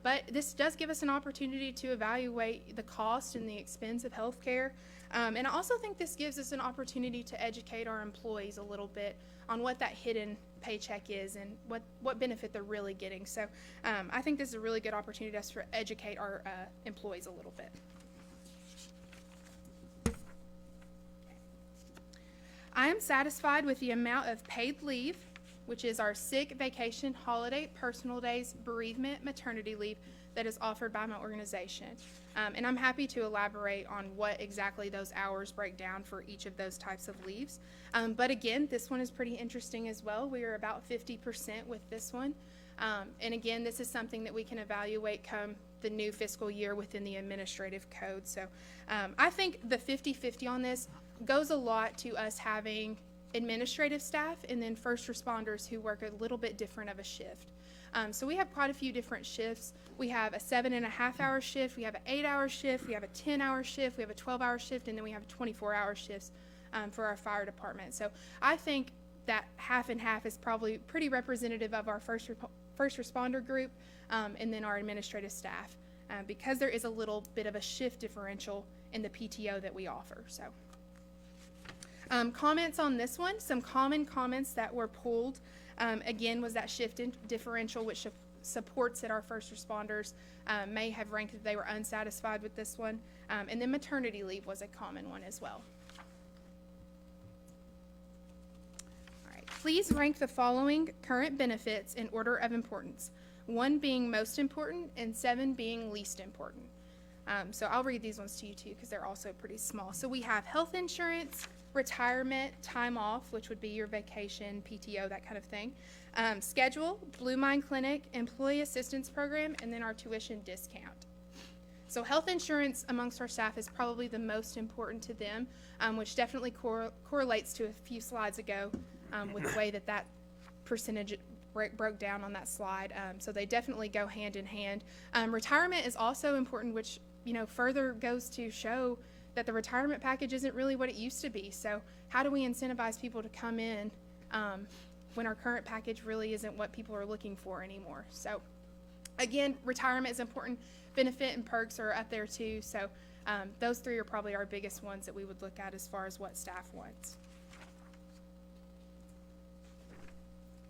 But this does give us an opportunity to evaluate the cost and the expense of healthcare. And I also think this gives us an opportunity to educate our employees a little bit on what that hidden paycheck is and what benefit they're really getting. So I think this is a really good opportunity to educate our employees a little bit. I am satisfied with the amount of paid leave, which is our sick, vacation, holiday, personal days, bereavement, maternity leave that is offered by my organization. And I'm happy to elaborate on what exactly those hours break down for each of those types of leaves. But again, this one is pretty interesting as well. We are about 50% with this one. And again, this is something that we can evaluate come the new fiscal year within the administrative code. So I think the 50-50 on this goes a lot to us having administrative staff and then first responders who work a little bit different of a shift. So we have quite a few different shifts. We have a 7.5-hour shift, we have an 8-hour shift, we have a 10-hour shift, we have a 12-hour shift, and then we have 24-hour shifts for our fire department. So I think that half and half is probably pretty representative of our first responder group and then our administrative staff because there is a little bit of a shift differential in the PTO that we offer. So. Comments on this one, some common comments that were pulled, again, was that shift in differential, which supports that our first responders may have ranked that they were unsatisfied with this one. And then maternity leave was a common one as well. All right, please rank the following current benefits in order of importance, 1 being most important and 7 being least important. So I'll read these ones to you too because they're also pretty small. So we have health insurance, retirement, time off, which would be your vacation, PTO, that kind of thing. Schedule, Blue Mind Clinic, employee assistance program, and then our tuition discount. So health insurance amongst our staff is probably the most important to them, which definitely correlates to a few slides ago with the way that percentage broke down on that slide. So they definitely go hand in hand. Retirement is also important, which further goes to show that the retirement package isn't really what it used to be. So how do we incentivize people to come in when our current package really isn't what people are looking for anymore? So again, retirement is important. Benefit and perks are up there too. So those 3 are probably our biggest ones that we would look at as far as what staff wants.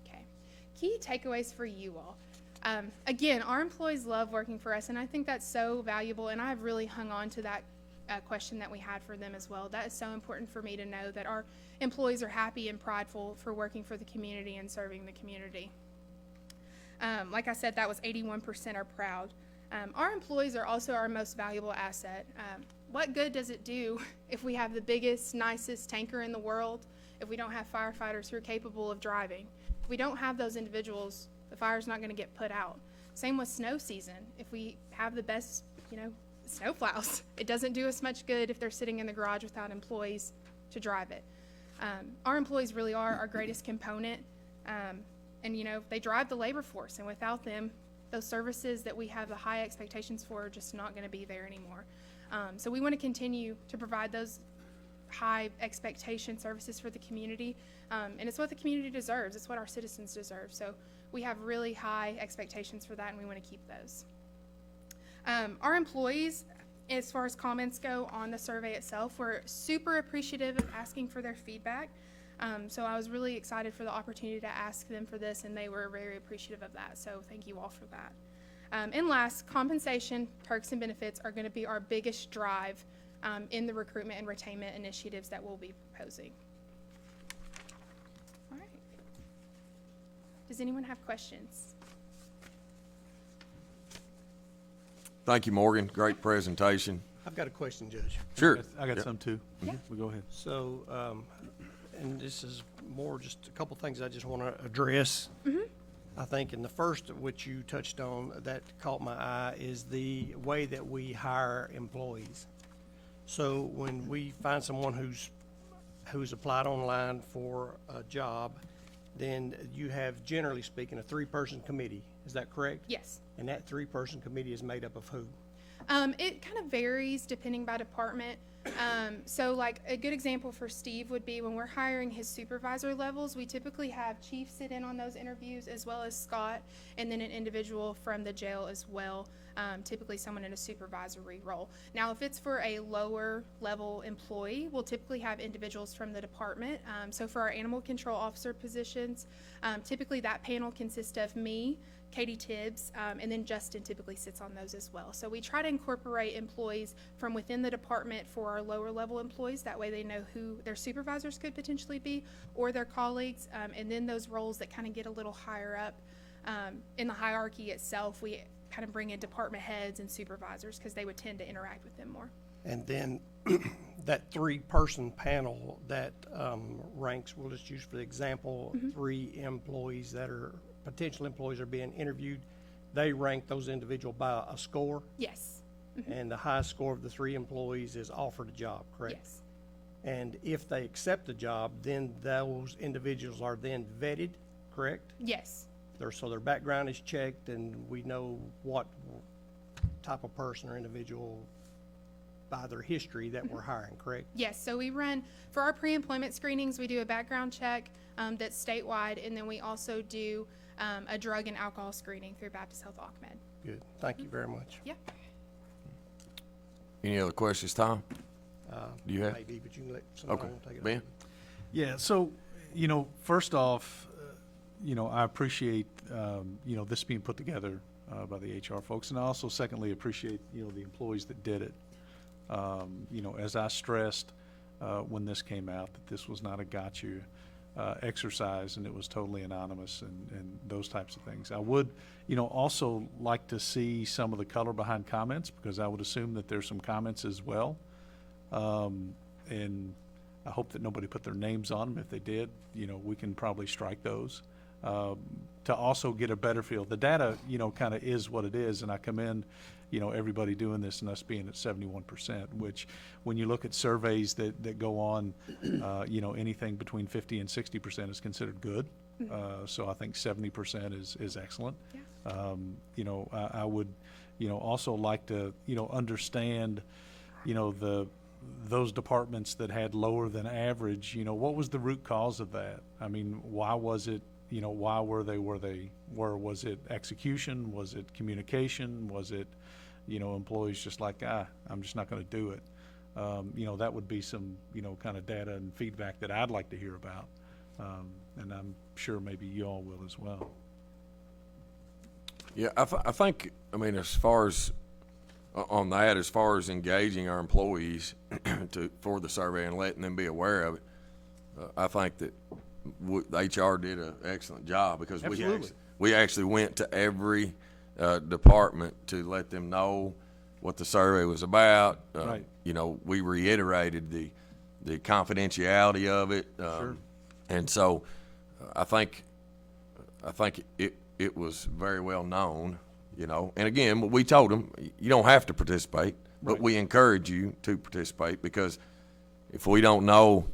Okay, key takeaways for you all. Again, our employees love working for us, and I think that's so valuable, and I've really hung on to that question that we had for them as well. That is so important for me to know that our employees are happy and prideful for working for the community and serving the community. Like I said, that was 81% are proud. Our employees are also our most valuable asset. What good does it do if we have the biggest, nicest tanker in the world if we don't have firefighters who are capable of driving? If we don't have those individuals, the fire's not going to get put out. Same with snow season. If we have the best, snowplows, it doesn't do us much good if they're sitting in the garage without employees to drive it. Our employees really are our greatest component, and they drive the labor force, and without them, those services that we have the high expectations for are just not going to be there anymore. So we want to continue to provide those high expectation services for the community, and it's what the community deserves. It's what our citizens deserve. So we have really high expectations for that, and we want to keep those. Our employees as far as comments go on the survey itself, we're super appreciative of asking for their feedback. So I was really excited for the opportunity to ask them for this, and they were very appreciative of that. So thank you all for that. And last, compensation, perks, and benefits are going to be our biggest drive in the recruitment and retainment initiatives that we'll be proposing. All right. Does anyone have questions? Thank you, Morgan. Great presentation. I've got a question, Judge. Sure. I got Yeah. some too. Yeah. Well, go ahead. So, and this is more just a couple things I just want to address. I think in the first, which you touched on, that caught my eye, is the way that we hire employees. So when we find someone who's applied online for a job, then you have, generally speaking, a 3-person committee. Is that correct? Yes. And that 3-person committee is made up of who? It kind of varies depending by department. So like a good example for Steve would be when we're hiring his supervisor levels, we typically have Chief sit in on those interviews as well as Scott, and then an individual from the jail as well, typically someone in a supervisory role. Now, if it's for a lower level employee, we'll typically have individuals from the department. So for our animal control officer positions, typically that panel consists of me, Katie Tibbs, and then Justin typically sits on those as well. So we try to incorporate employees from within the department for our lower level employees. That way they know who their supervisors could potentially be or their colleagues. And then those roles that kind of get a little higher up in the hierarchy itself, we kind of bring in department heads and supervisors because they would tend to interact with them more. And then that 3-person panel that ranks, we'll just use for the example, 3 employees that are potential employees are being interviewed. They rank those individuals by a score, Yes. and the highest score of the 3 employees is offered a job, correct? Yes. And if they accept the job, then those individuals are then vetted, correct? Yes. So their background is checked, and we know what type of person or individual by their history that we're hiring, correct? Yes, so we run, for our pre-employment screenings, we do a background check that's statewide, and then we also do a drug and alcohol screening through Baptist Health ACMED. Good. Thank you very much. Yeah. Any other questions, Tom? Do you have? Maybe, but you can let someone Okay. take it. Ben? Yeah, so, first off, I appreciate, this being put together by the HR folks, and I also secondly appreciate, the employees that did it. As I stressed when this came out, that this was not a gotcha exercise, and it was totally anonymous and those types of things. I would, also like to see some of the color behind comments, because I would assume that there's some comments as well. And I hope that nobody put their names on them. If they did, we can probably strike those. To also get a better feel. The data, kind of is what it is, and I commend, everybody doing this and us being at 71%, which when you look at surveys that go on, anything between 50 and 60% is considered good. So I think 70% is excellent. Yeah. I would, also like to, understand, those departments that had lower than average, what was the root cause of that? I mean, why was it? Why were they where they were? Was it execution? Was it communication? Was it, employees just like, I'm just not going to do it? That would be some, kind of data and feedback that I'd like to hear about. And I'm sure maybe you all will as well. Yeah, I think, as far as, on that, as far as engaging our employees for the survey and letting them be aware of it, I think that the HR did an excellent job, because we actually went to every department to let them know what the survey was about. Right. We reiterated the confidentiality of it. Sure. And so I think it was very well known, And again, we told them, you don't have to participate, but we encourage you to participate, because if we don't know,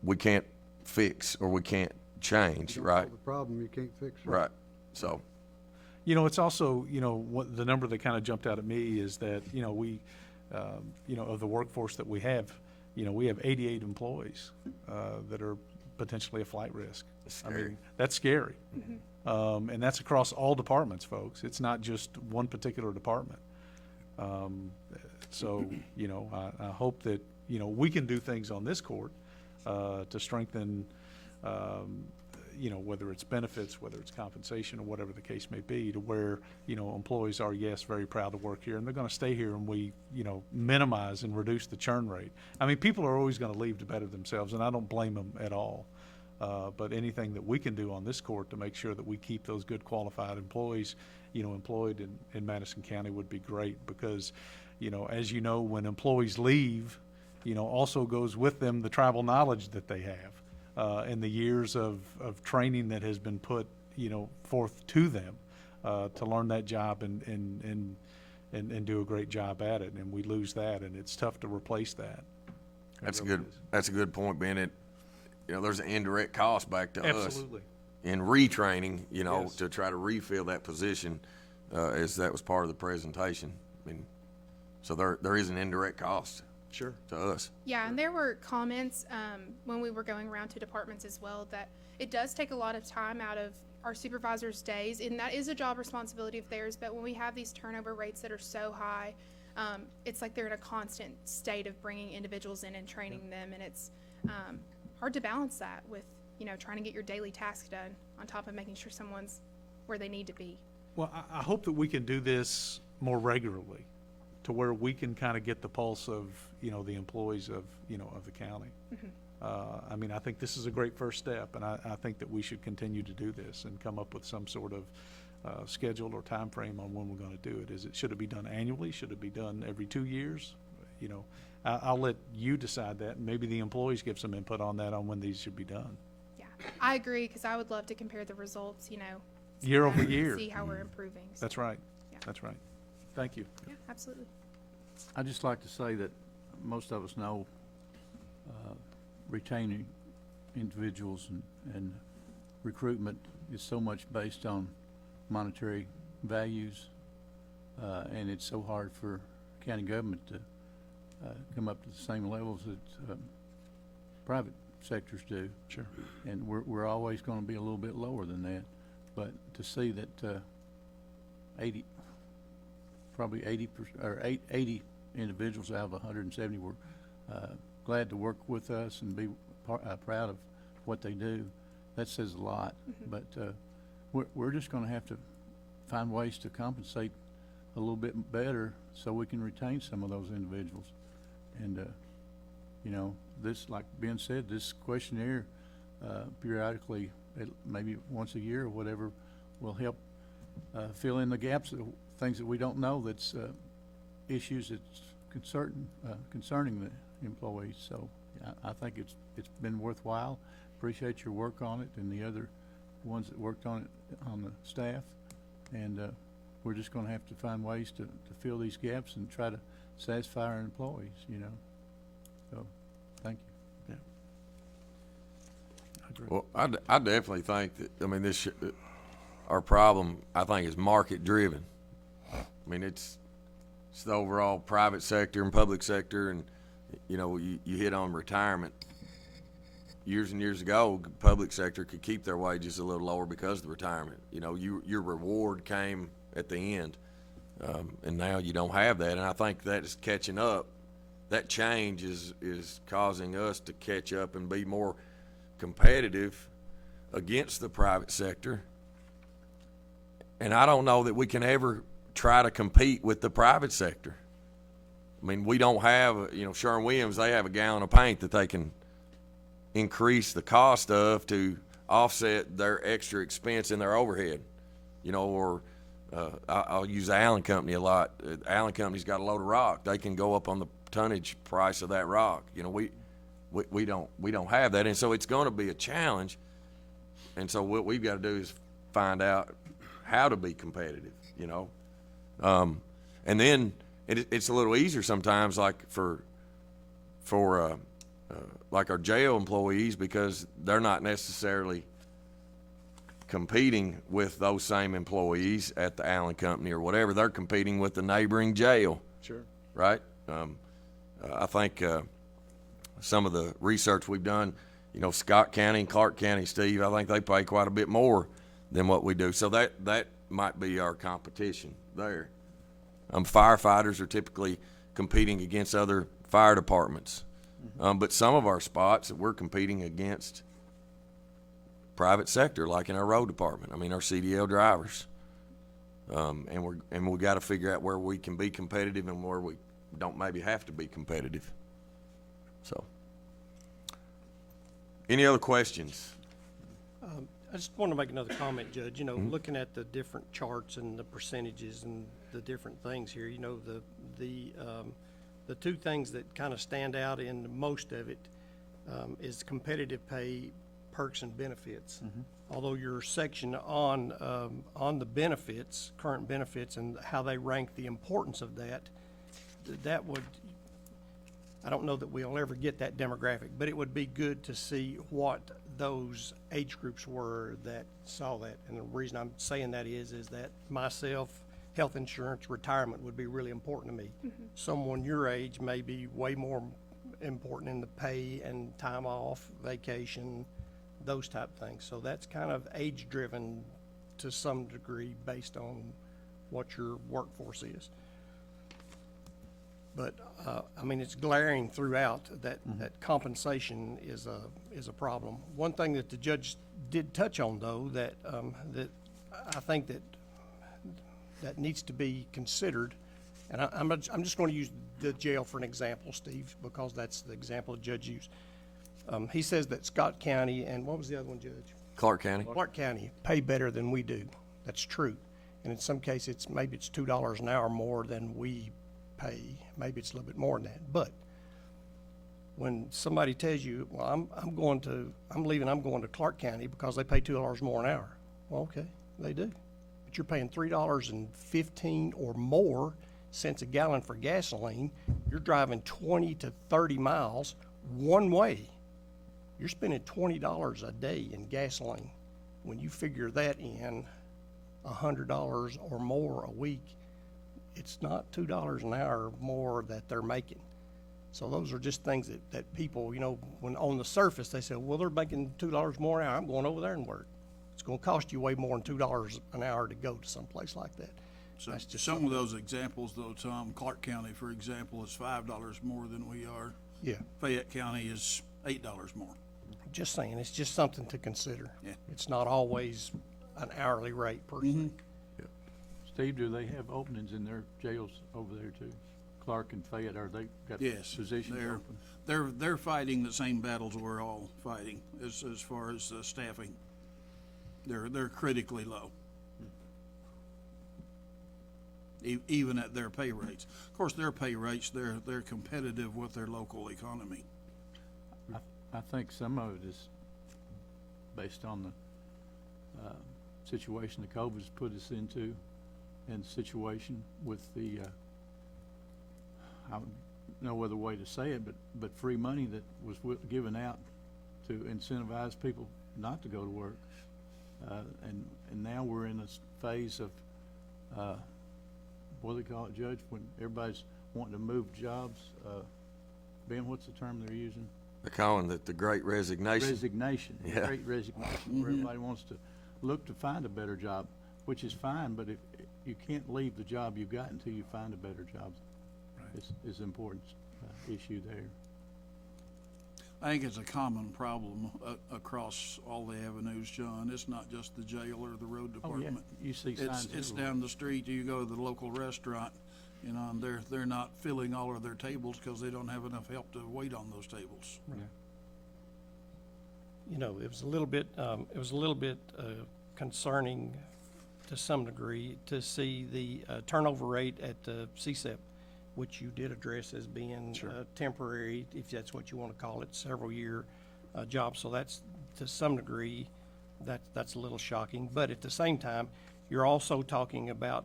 we can't fix or we can't change, right? The problem you can't fix. Right. So, It's also, what the number that kind of jumped out at me is that, we, of the workforce that we have 88 employees that are potentially a flight risk. That's scary. That's scary. And that's across all departments, folks. It's not just one particular department. So, you know, I hope that, you know, we can do things on this court to strengthen, you know, whether it's benefits, whether it's compensation, or whatever the case may be, to where, you know, employees are, yes, very proud to work here, and they're going to stay here, and we, you know, minimize and reduce the churn rate. I mean, people are always going to leave to better themselves, and I don't blame them at all. But anything that we can do on this court to make sure that we keep those good qualified employees, you know, employed in Madison County would be great, because, you know, as you know, when employees leave, you know, also goes with them the tribal knowledge that they have, and the years of training that has been put, you know, forth to them, to learn that job and do a great job at it. And we lose that, and it's tough to replace that. That's a good point, Bennett. You know, there's an indirect cost back to us. Absolutely. In retraining, you know, Yes. to try to refill that position, as that was part of the presentation. I mean, so there is an indirect cost. Sure. To us. Yeah, and there were comments when we were going around to departments as well that it does take a lot of time out of our supervisors' days, and that is a job responsibility of theirs. But when we have these turnover rates that are so high, it's like they're in a constant state of bringing individuals in and training them, and it's hard to balance that with, you know, trying to get your daily tasks done on top of making sure someone's where they need to be. Well, I hope that we can do this more regularly, to where we can kind of get the pulse of, you know, the employees of, you know, of the county. I mean, I think this is a great first step, and I think that we should continue to do this and come up with some sort of schedule or time frame on when we're going to do it. Should it be done annually? Should it be done every 2 years? You know, I'll let you decide that, and maybe the employees give some input on that, on when these should be done. Yeah, I agree, because I would love to compare the results, you know, Year over year. see how we're improving. So, That's right. Yeah. That's right. Thank you. yeah, absolutely. I'd just like to say that most of us know retaining individuals and recruitment is so much based on monetary values, and it's so hard for county government to come up to the same levels that private sectors do. Sure. And we're always going to be a little bit lower than that. But to see that 80 individuals out of 170 were glad to work with us and be proud of what they do, that says a lot. But we're just going to have to find ways to compensate a little bit better so we can retain some of those individuals. And you know, this, like Ben said, this questionnaire periodically, maybe once a year or whatever, will help fill in the gaps, things that we don't know, that's issues that's concerning the employees. So I think it's been worthwhile. Appreciate your work on it and the other ones that worked on it on the staff. And we're just going to have to find ways to fill these gaps and try to satisfy our employees, you know. So, thank you. Yeah. I agree. Well, I definitely think that, I mean, our problem, I think, is market driven. I mean, it's the overall private sector and public sector, and, you know, you hit on retirement. Years and years ago, the public sector could keep their wages a little lower because of the retirement. You know, your reward came at the end, and now you don't have that. And I think that is catching up. That change is causing us to catch up and be more competitive against the private sector. And I don't know that we can ever try to compete with the private sector. I mean, we don't have, you know, Sherwin-Williams, they have a gallon of paint that they can increase the cost of to offset their extra expense in their overhead, you know, or I'll use the Allen Company a lot. Allen Company's got a load of rock. They can go up on the tonnage price of that rock. You know, we don't have that, and so it's going to be a challenge. And so what we've got to do is find out how to be competitive, you know. And then it's a little easier sometimes, like for like our jail employees, because they're not necessarily competing with those same employees at the Allen Company or whatever. They're competing with the neighboring jail. Sure. Right? I think some of the research we've done, you know, Scott County and Clark County, Steve, I think they pay quite a bit more than what we do. So that might be our competition there. Firefighters are typically competing against other fire departments. But some of our spots, we're competing against private sector, like in our road department. I mean, our CDL drivers. And we got to figure out where we can be competitive and where we don't maybe have to be competitive. So, any other questions? I just want to make another comment, Judge. You know, looking at the different charts and the percentages and the different things here, you know, the two things that kind of stand out in most of it is competitive pay, perks, and benefits. Although your section on the benefits, current benefits, and how they rank the importance of that would, I don't know that we'll ever get that demographic, but it would be good to see what those age groups were that saw that. And the reason I'm saying that is that myself, health insurance, retirement would be really important to me. Someone your age may be way more important in the pay and time off, vacation, those type of things. So that's kind of age-driven to some degree based on what your workforce is. But, I mean, it's glaring throughout that compensation is a problem. One thing that the judge did touch on, though, that I think that needs to be considered, and I'm just going to use the jail for an example, Steve, because that's the example the judge used. He says that Scott County and what was the other one, Judge? Clark County. Clark County pay better than we do. That's true. And in some cases, maybe it's $2 an hour more than we pay. Maybe it's a little bit more than that. But when somebody tells you, well, I'm going to Clark County because they pay $2 more an hour. Well, okay, they do. But you're paying $3.15 or more cents a gallon for gasoline. You're driving 20 to 30 miles one way. You're spending $20 a day in gasoline. When you figure that in, $100 or more a week, it's not $2 an hour more that they're making. So those are just things that people, you know, when on the surface they say, well, they're making $2 more an hour, I'm going over there and work. It's going to cost you way more than $2 an hour to go to someplace like that. So That's just some of those examples, though, Tom, Clark County, for example, is $5 more than we are. Yeah. Fayette County is $8 more. Just saying, it's just something to consider. Yeah. It's not always an hourly rate per se. Steve, do they have openings in their jails over there too? Clark and Fayette, are they got positions open? They're fighting the same battles we're all fighting as far as staffing. They're critically low. Even at their pay rates. Of course, their pay rates, they're competitive with their local economy. I think some of it is based on the situation the COVID's put us into, and the situation with the, I don't know whether way to say it, but free money that was given out to incentivize people not to go to work. And now we're in this phase of, what do they call it, Judge, when everybody's wanting to move jobs? Ben, what's the term they're using? They're calling it the Great Resignation. Resignation. Yeah. Great resignation, where everybody wants to look to find a better job, which is fine, but if you can't leave the job you've got until you find a better job. Right. Is an important issue there. I think it's a common problem across all the avenues, John. It's not just the jail or the road department. Oh, yeah. You see signs It's everywhere. down the street. You go to the local restaurant, you know, and they're not filling all of their tables because they don't have enough help to wait on those tables. Yeah. You know, it was a little bit concerning to some degree to see the turnover rate at the CSEP, which you did address as being temporary, if that's what you want to call it, several-year job. So that's, to some degree, that's a little shocking. But at the same time, you're also talking about,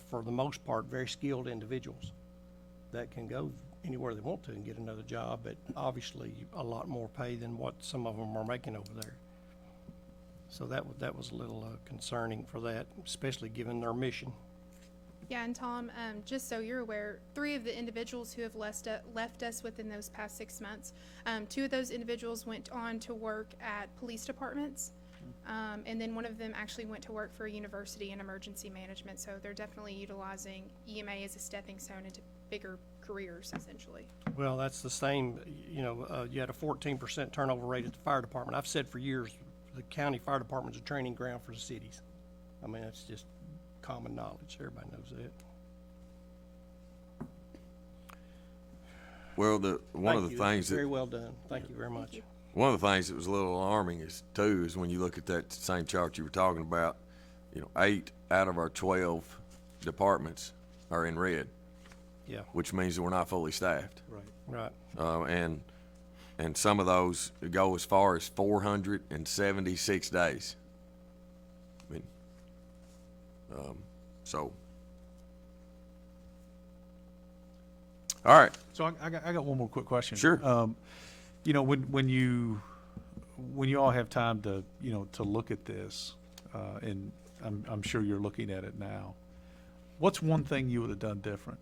for the most part, very skilled individuals that can go anywhere they want to and get another job, but obviously a lot more pay than what some of them are making over there. So that was a little concerning for that, especially given their mission. Yeah, and Tom, just so you're aware, 3 of the individuals who have left us within those past 6 months, 2 of those individuals went on to work at police departments. And then one of them actually went to work for a university in emergency management, so they're definitely utilizing EMA as a stepping stone into bigger careers, essentially. Well, that's the same, you had a 14% turnover rate at the fire department. I've said for years, the county fire department's a training ground for the cities. I mean, it's just common knowledge. Everybody knows that. Well, one of the things Very that, well done. Thank you very much. one of the things that was a little alarming is when you look at that same chart you were talking about, 8 out of our 12 departments are in red. Yeah. Which means that we're not fully staffed. Right. And some of those go as far as 476 days. I mean, so. All right. So I got one more quick question. Sure. When you all have time to to look at this, and I'm sure you're looking at it now, what's one thing you would have done different?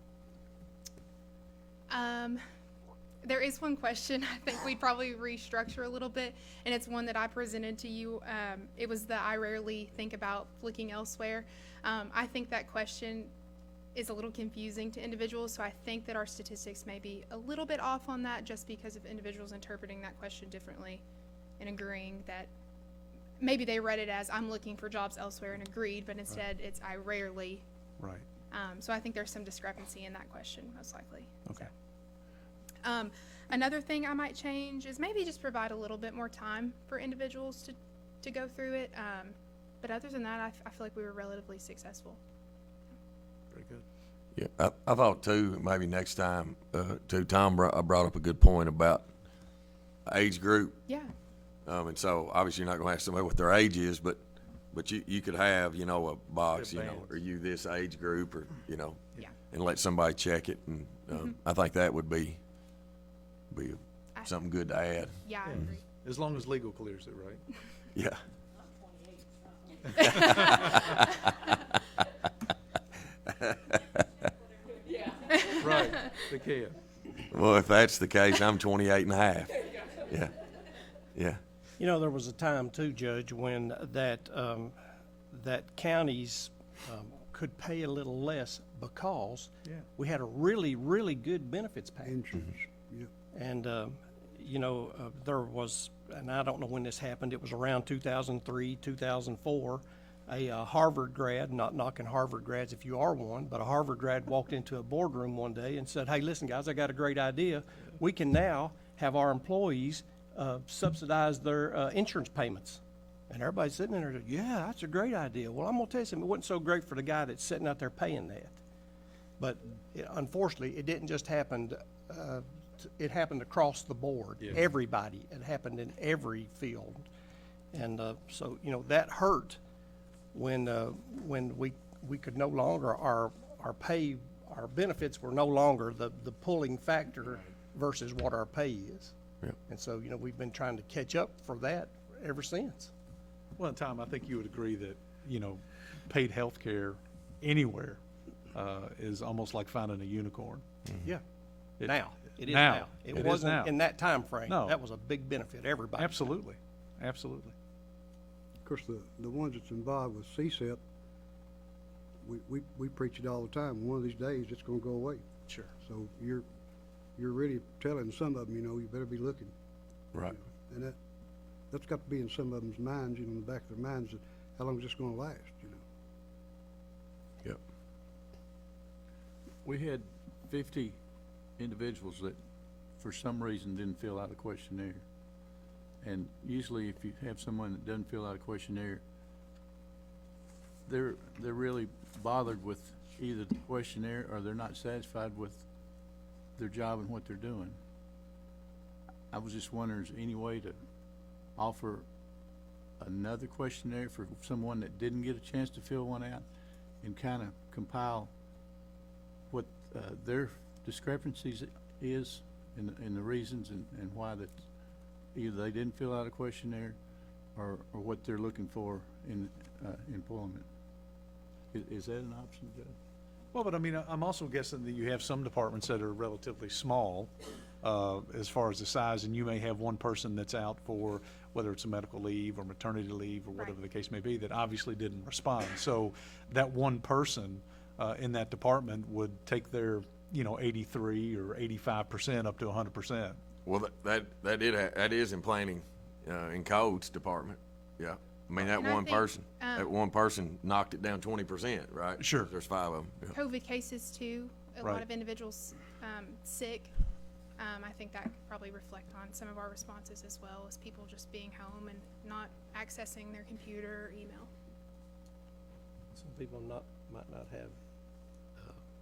There is one question I think we'd probably restructure a little bit, and it's one that I presented to you. It was the I rarely think about looking elsewhere. I think that question is a little confusing to individuals, so I think that our statistics may be a little bit off on that just because of individuals interpreting that question differently and agreeing that maybe they read it as I'm looking for jobs elsewhere and agreed, but instead it's I rarely. Right. So I think there's some discrepancy in that question, most likely. Okay. Another thing I might change is maybe just provide a little bit more time for individuals to go through it. But other than that, I feel like we were relatively successful. Very good. Yeah, I thought too, maybe next time, Tom brought up a good point about age group. Yeah. And so obviously you're not gonna ask somebody what their age is, but you could have, a box, are you this age group or, Yeah. and let somebody check it. And, I think that would be something good to add. Yeah, I agree. As long as legal clears it, right? Yeah. Right, they can. Well, if that's the case, I'm 28 and a half. Yeah. Yeah. There was a time too, Judge, when that counties could pay a little less because we had a really, really good benefits package. Insurance, yep. And, there was, and I don't know when this happened, it was around 2003, 2004, a Harvard grad, not knocking Harvard grads if you are one, but a Harvard grad walked into a boardroom one day and said, hey, listen, guys, I got a great idea. We can now have our employees subsidize their insurance payments. And everybody's sitting there, yeah, that's a great idea. Well, I'm going to tell you something, it wasn't so great for the guy that's sitting out there paying that. But unfortunately, it didn't just happen, it happened across the board. Yeah. Everybody. It happened in every field. And so, that hurt when we could no longer, our pay, our benefits were no longer the pulling factor versus what our pay is. Yep. And so, we've been trying to catch up for that ever since. Well, Tom, I think you would agree that, paid health care anywhere is almost like finding a unicorn. Yeah. It- Now. It is now. now. It It is wasn't now. in that time frame. No. That was a big benefit, everybody. Absolutely. Absolutely. Of course, the ones that's involved with CSEP, we preach it all the time. One of these days, it's gonna go away. Sure. So you're really telling some of them, you better be looking. Right. And that's got to be in some of them's minds, in the back of their minds, that how long is this gonna last, Yep. We had 50 individuals that, for some reason, didn't fill out a questionnaire. And usually, if you have someone that doesn't fill out a questionnaire, they're really bothered with either the questionnaire or they're not satisfied with their job and what they're doing. I was just wondering, is there any way to offer another questionnaire for someone that didn't get a chance to fill one out and kind of compile what their discrepancies is and the reasons and why that either they didn't fill out a questionnaire or what they're looking for in employment. Is that an option, Judge? Well, but I mean, I'm also guessing that you have some departments that are relatively small, as far as the size, and you may have one person that's out for, whether it's a medical leave or maternity leave or whatever the case may be, that obviously didn't respond. So that one person in that department would take their, 83 or 85% up to 100%. Well, that is in planning, in codes department, yeah. I mean, And I think, that one person knocked it down 20%, right? Sure. There's 5 of them, yeah. COVID cases too, a Right. lot of individuals sick. I think that could probably reflect on some of our responses as well as people just being home and not accessing their computer or email. Some people might not have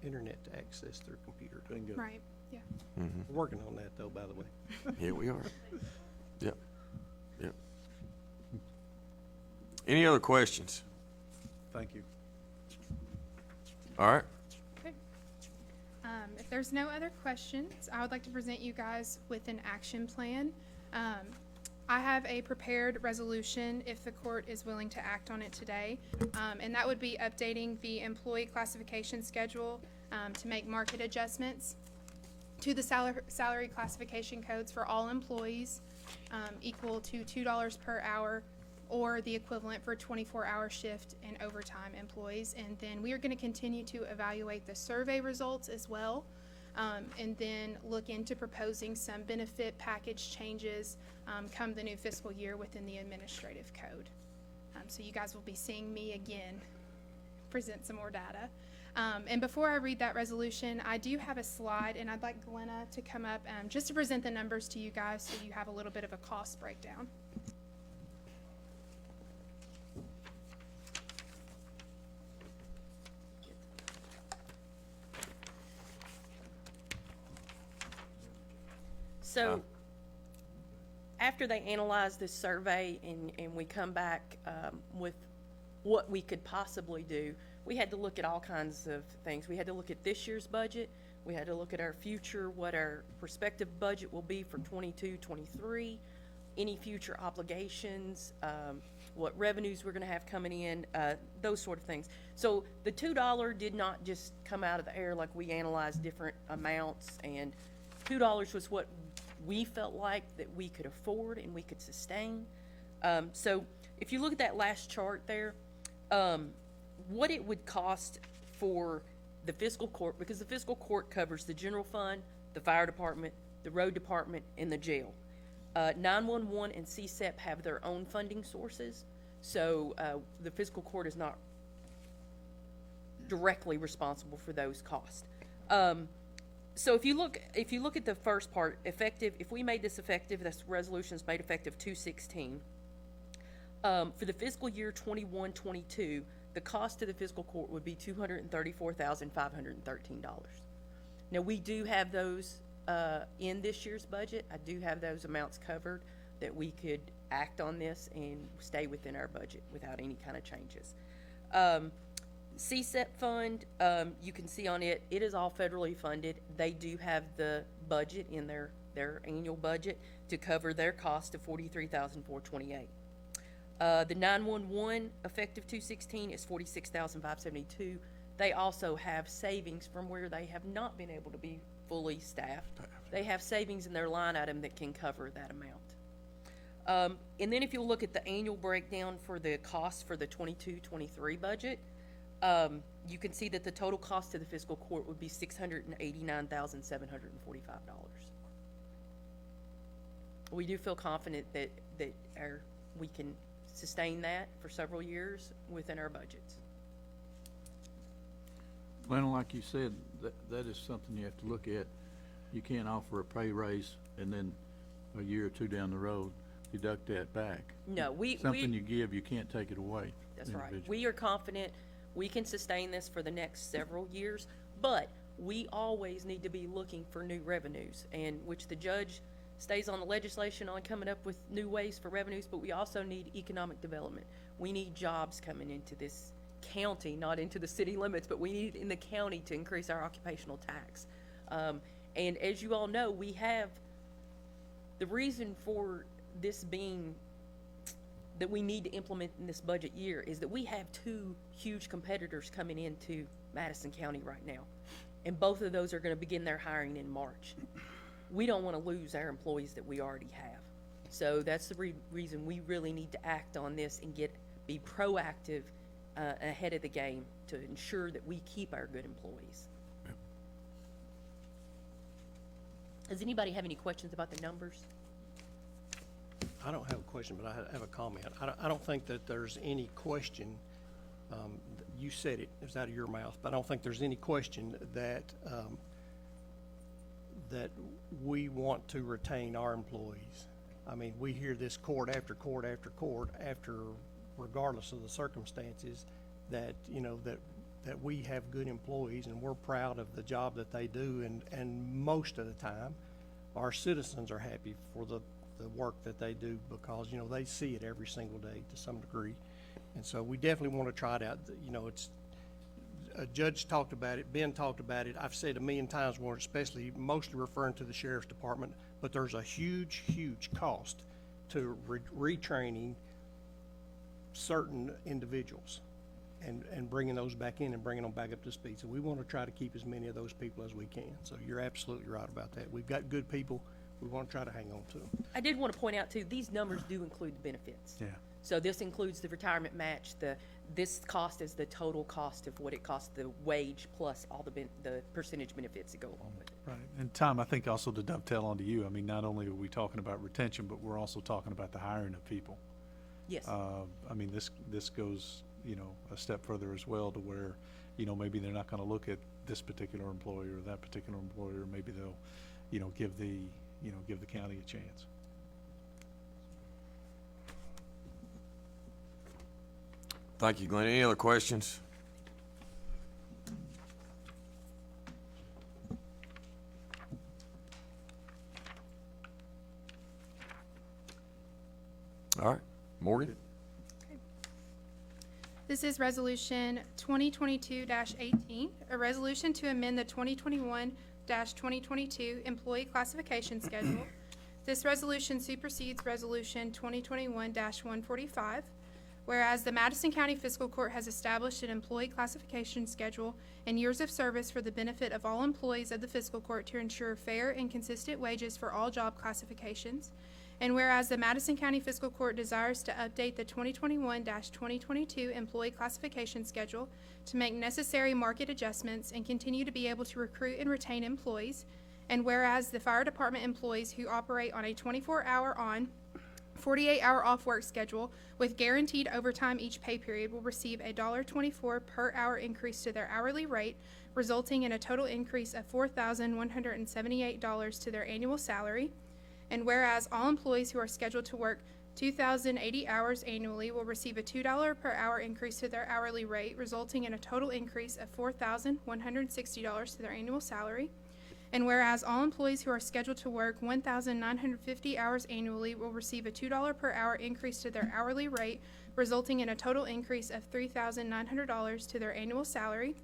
internet to access their computer. Bingo. Right, yeah. We're working on that though, by the way. Here we are. Yep, yep. Any other questions? Thank you. All right. Okay. If there's no other questions, I would like to present you guys with an action plan. I have a prepared resolution if the court is willing to act on it today. And that would be updating the employee classification schedule to make market adjustments to the salary classification codes for all employees equal to $2 per hour or the equivalent for 24-hour shift and overtime employees. And then we are going to continue to evaluate the survey results as well, and then look into proposing some benefit package changes come the new fiscal year within the administrative code. So you guys will be seeing me again present some more data. And before I read that resolution, I do have a slide, and I'd like Glenna to come up just to present the numbers to you guys so you have a little bit of a cost breakdown. So, after they analyze this survey and we come back with what we could possibly do, we had to look at all kinds of things. We had to look at this year's budget. We had to look at our future, what our prospective budget will be for 22, 23, any future obligations, what revenues we're going to have coming in, those sort of things. So the $2 did not just come out of the air. Like, we analyzed different amounts, and $2 was what we felt like that we could afford and we could sustain. So if you look at that last chart there, what it would cost for the fiscal court, because the fiscal court covers the general fund, the fire department, the road department, and the jail. 911 and CSEP have their own funding sources, so the fiscal court is not directly responsible for those costs. So if you look at the first part, effective, if we made this effective, this resolution is made effective 2/16. For the fiscal year 21-22, the cost to the fiscal court would be $234,513. Now, we do have those in this year's budget. I do have those amounts covered that we could act on this and stay within our budget without any kind of changes. CSEP fund, you can see on it, it is all federally funded. They do have the budget in their annual budget to cover their cost of $43,428. The 911 effective 2/16 is $46,572. They also have savings from where they have not been able to be fully staffed. They have savings in their line item that can cover that amount. And then if you look at the annual breakdown for the cost for the 22-23 budget, you can see that the total cost to the fiscal court would be $689,745. We do feel confident that we can sustain that for several years within our budgets. Glenn, like you said, that is something you have to look at. You can't offer a pay raise and then a year or two down the road deduct that back. No, Something you give, you can't take it away. That's right. individually. We are confident we can sustain this for the next several years, but we always need to be looking for new revenues, and which the judge stays on the legislation on coming up with new ways for revenues, but we also need economic development. We need jobs coming into this county, not into the city limits, but we need it in the county to increase our occupational tax. And as you all know, we have the reason for this being that we need to implement in this budget year is that we have two huge competitors coming into Madison County right now. And both of those are going to begin their hiring in March. we don't want to lose our employees that we already have. So that's the reason we really need to act on this and be proactive ahead of the game to ensure that we keep our good employees. Does anybody have any questions about the numbers? I don't have a question, but I have a comment. I don't think that there's any question, you said it was out of your mouth, but I don't think there's any question that, that we want to retain our employees. I mean, we hear this court after court after court after, regardless of the circumstances, that, you know, that we have good employees and we're proud of the job that they do, and most of the time, our citizens are happy for the work that they do because, you know, they see it every single day to some degree. And so we definitely want to try it out. You know, it's, a judge talked about it, Ben talked about it. I've said a million times more, especially mostly referring to the sheriff's department, but there's a huge, huge cost to retraining certain individuals and bringing those back in and bringing them back up to speed. So we want to try to keep as many of those people as we can. So you're absolutely right about that. We've got good people. We want to try to hang on to them. I did want to point out too, these numbers do include the benefits. Yeah. So this includes the retirement match, this cost is the total cost of what it costs, the wage plus all the percentage benefits that go along with it. Right. And Tom, I think also to dovetail onto you, I mean, not only are we talking about retention, but we're also talking about the hiring of people. Yes. I mean, this goes, you know, a step further as well to where, you know, maybe they're not going to look at this particular employer or that particular employer. Maybe they'll, you know, give the county a chance. Thank you, Glenn. Any other questions? All right, Morgan? This is Resolution 2022-18, a resolution to amend the 2021-2022 Employee Classification Schedule. This resolution supersedes Resolution 2021-145, whereas the Madison County Fiscal Court has established an employee classification schedule and years of service for the benefit of all employees of the Fiscal Court to ensure fair and consistent wages for all job classifications. And whereas the Madison County Fiscal Court desires to update the 2021-2022 Employee Classification Schedule to make necessary market adjustments and continue to be able to recruit and retain employees. And whereas the fire department employees who operate on a 24-hour on, 48-hour off work schedule with guaranteed overtime each pay period will receive a $1.24 per hour increase to their hourly rate, resulting in a total increase of $4,178 to their annual salary. And whereas all employees who are scheduled to work 2,080 hours annually will receive a $2 per hour increase to their hourly rate, resulting in a total increase of $4,160 to their annual salary. And whereas all employees who are scheduled to work 1,950 hours annually will receive a $2 per hour increase to their hourly rate, resulting in a total increase of $3,900 to their annual salary.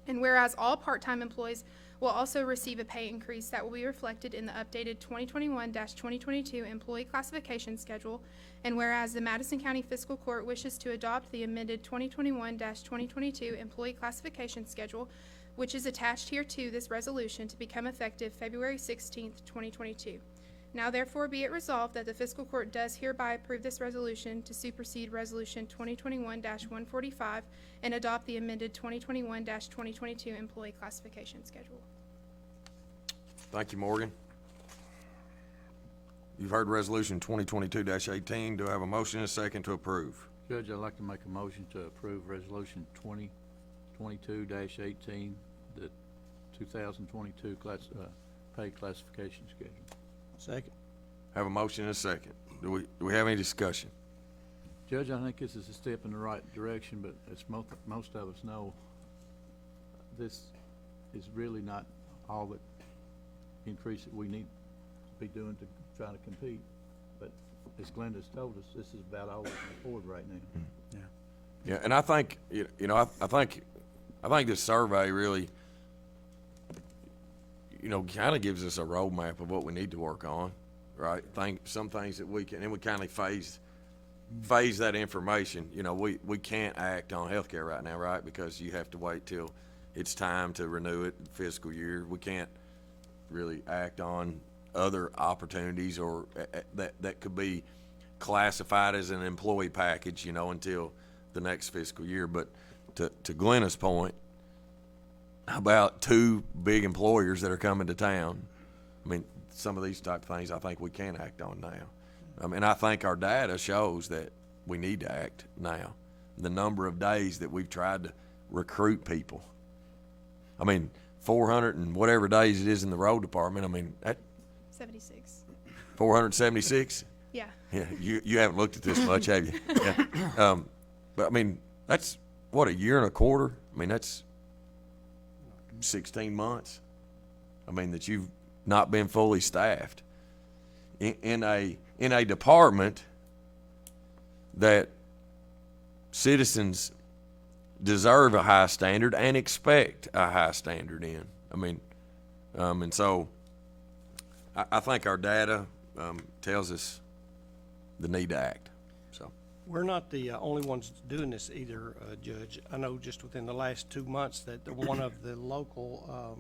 And whereas all part-time employees will also receive a pay increase that will be reflected in the updated 2021-2022 Employee Classification Schedule. And whereas the Madison County Fiscal Court wishes to adopt the amended 2021-2022 Employee Classification Schedule, which is attached here to this resolution to become effective February 16th, 2022. Now therefore be it resolved that the Fiscal Court does hereby approve this resolution to supersede Resolution 2021-145 and adopt the amended 2021-2022 Employee Classification Schedule. Thank you, Morgan. You've heard Resolution 2022-18. Do I have a motion and a second to approve? Judge, I'd like to make a motion to approve Resolution 2022-18, the 2022 pay classification schedule. Second. Have a motion and a second. Do we have any discussion? Judge, I think this is a step in the right direction, but as most of us know, this is really not all the increase that we need to be doing to try to compete. But as Glenda's told us, this is about all we can afford right now. Yeah. Yeah, and I think, you know, I think this survey really, you know, kind of gives us a roadmap of what we need to work on, right? Some things that we can, and we kind of phase that information. You know, we can't act on healthcare right now, right? Because you have to wait till it's time to renew it, fiscal year. We can't really act on other opportunities or that could be classified as an employee package, you know, until the next fiscal year. But to Glenna's point, how about two big employers that are coming to town? I mean, some of these type of things I think we can act on now. I mean, I think our data shows that we need to act now. The number of days that we've tried to recruit people. I mean, 400 and whatever days it is in the road department. I mean, that 76. 476? Yeah. Yeah, you haven't looked at this much, have you? Yeah. But I mean, that's what, a year and a quarter? I mean, that's 16 months. I mean, that you've not been fully staffed in a department that citizens deserve a high standard and expect a high standard in. I mean, and so I think our data tells us the need to act. So We're not the only ones doing this either, Judge. I know just within the last 2 months that one of the local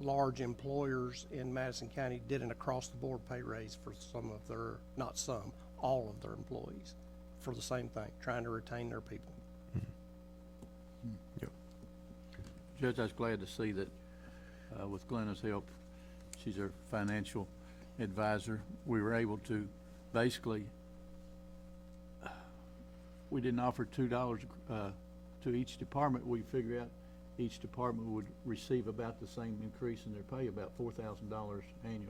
large employers in Madison County did an across-the-board pay raise for some of their, not some, all of their employees for the same thing, trying to retain their people. Yep. Judge, I was glad to see that with Glenna's help, she's our financial advisor, we were able to basically, we didn't offer $2 to each department. We figured out each department would receive about the same increase in their pay, about $4,000 annually.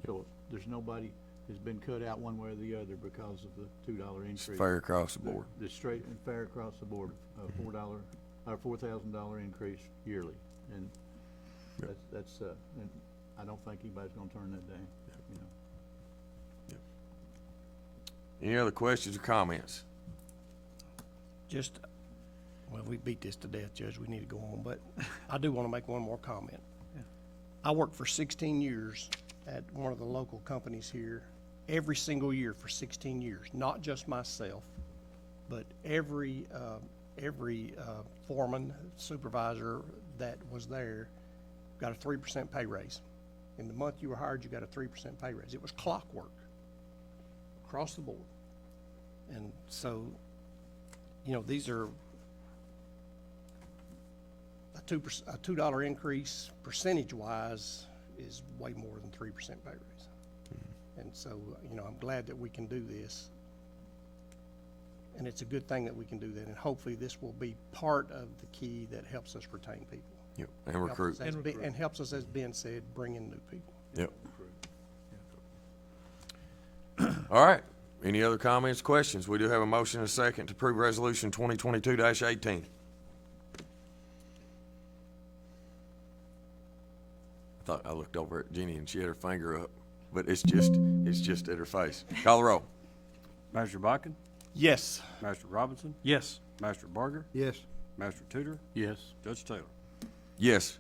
So there's nobody has been cut out one way or the other because of the $2 increase. it's fair across the board. The straight and fair across the board, $4,000 increase yearly, and that's and I don't think anybody's gonna turn that down, you know. Any other questions or comments? Just, well, we beat this to death, Judge. We need to go on, but I do want to make one more comment. I worked for 16 years at one of the local companies here, every single year for 16 years, not just myself, but every foreman, supervisor that was there got a 3% pay raise. In the month you were hired, you got a 3% pay raise. It was clockwork across the board. And so, you know, these are a $2 increase percentage-wise is way more than 3% pay raise. And so, you know, I'm glad that we can do this. And it's a good thing that we can do that. And hopefully this will be part of the key that helps us retain people. Yep, and recruit. And helps us, as Ben said, bring in new people. Yep. All right. Any other comments, questions? We do have a motion and a second to approve Resolution 2022-18. I thought I looked over at Jenny and she had her finger up, but it's just at her face. Call the roll. Master Botkin, Yes. Master Robinson, Yes. Master Barger, Yes. Master Tudor, Yes. Judge Taylor. Yes.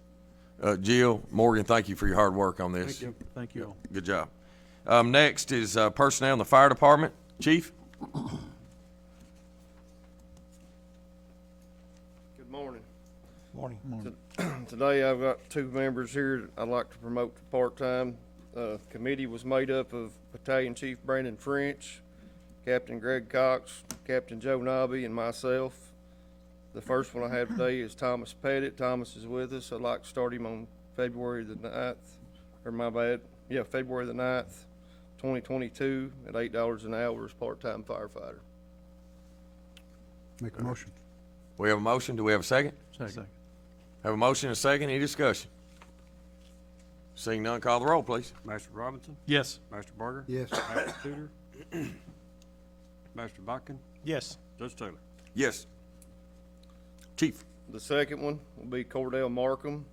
Jill, Morgan, thank you for your hard work on this. Thank you all. Good job. Next is personnel in the fire department. Chief? Good morning. Morning. Today I've got two members here I'd like to promote to part-time. Committee was made up of Battalion Chief Brandon French, Captain Greg Cox, Captain Joe Nobby, and myself. The first one I have today is Thomas Pettit. Thomas is with us. I'd like to start him on February the 9th, February the 9th, 2022 at $8 an hour as part-time firefighter. Make a motion. We have a motion. Do we have a second? Second. Have a motion and a second. Any discussion? Seeing none, call the roll, please. Master Robinson, Yes. Master Barger, Yes. Master Tudor, Master Botkin, Yes. Judge Taylor. Yes. Chief? The second one will be Cordell Markham.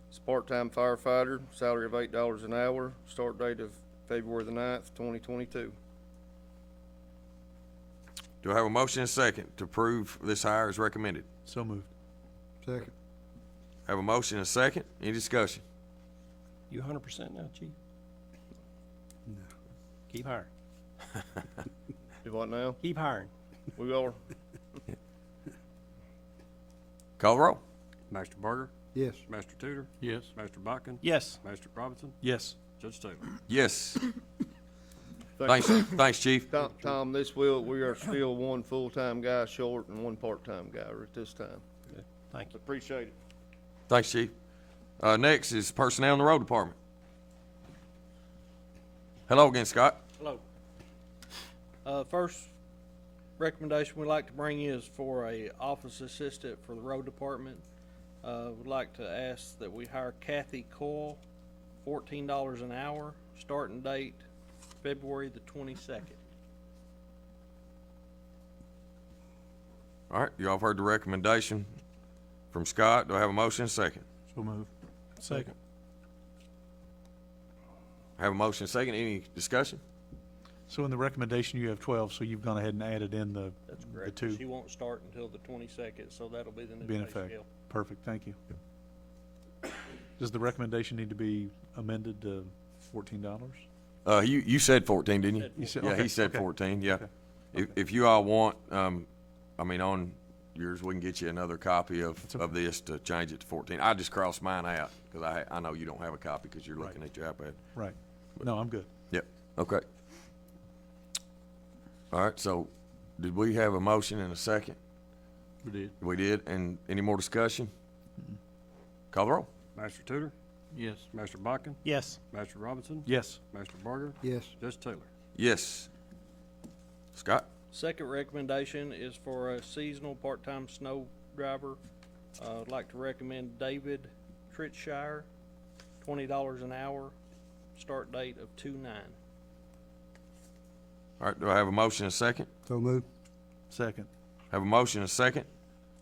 He's a part-time firefighter, salary of $8 an hour, start date of February the 9th, 2022. Do I have a motion and a second to approve this hire as recommended? So moved. Second. Have a motion and a second. Any discussion? You 100% now, Chief? No. Keep hiring. Do what now? Keep hiring. We are. Call the roll. Master Barger, Yes. Master Tudor, Yes. Master Botkin, Yes. Master Robinson, Yes. Judge Taylor. Yes. Thanks, Chief. Tom, we are still one full-time guy short and one part-time guy at this time. Thank you. Appreciate it. Thanks, Chief. Next is personnel in the road department. Hello again, Scott. Hello. First recommendation we'd like to bring you is for a office assistant for the road department. Would like to ask that we hire Kathy Coyle, $14 an hour, starting date February the 22nd. All right, you all have heard the recommendation from Scott. Do I have a motion? Second. So move. Second. Have a motion second. Any discussion? So in the recommendation, you have 12, so you've gone ahead and added in the Correct. two. She won't start until the 22nd, so that'll be the new Be in pay effect. scale. Perfect, thank you. Does the recommendation need to be amended to $14? You said 14, didn't you? You said- Yeah, okay, he said okay. 14, yeah. Okay, If you all want, on yours, we can get you another copy of this to change it to 14. I just crossed mine out, because I know you don't have a copy because you're looking at your iPad. Right. No, I'm good. Yep, okay. All right, so did we have a motion and a second? We did. We did, and any more discussion? Call the roll. Master Tudor, Yes. Master Botkin, Yes. Master Robinson, Yes. Master Barger, Yes. Judge Taylor. Yes. Scott? Second recommendation is for a seasonal part-time snow driver. I'd like to recommend David Tritshire, $20 an hour, start date of 2/9. All right, do I have a motion and a second? So move. Second. Have a motion and a second?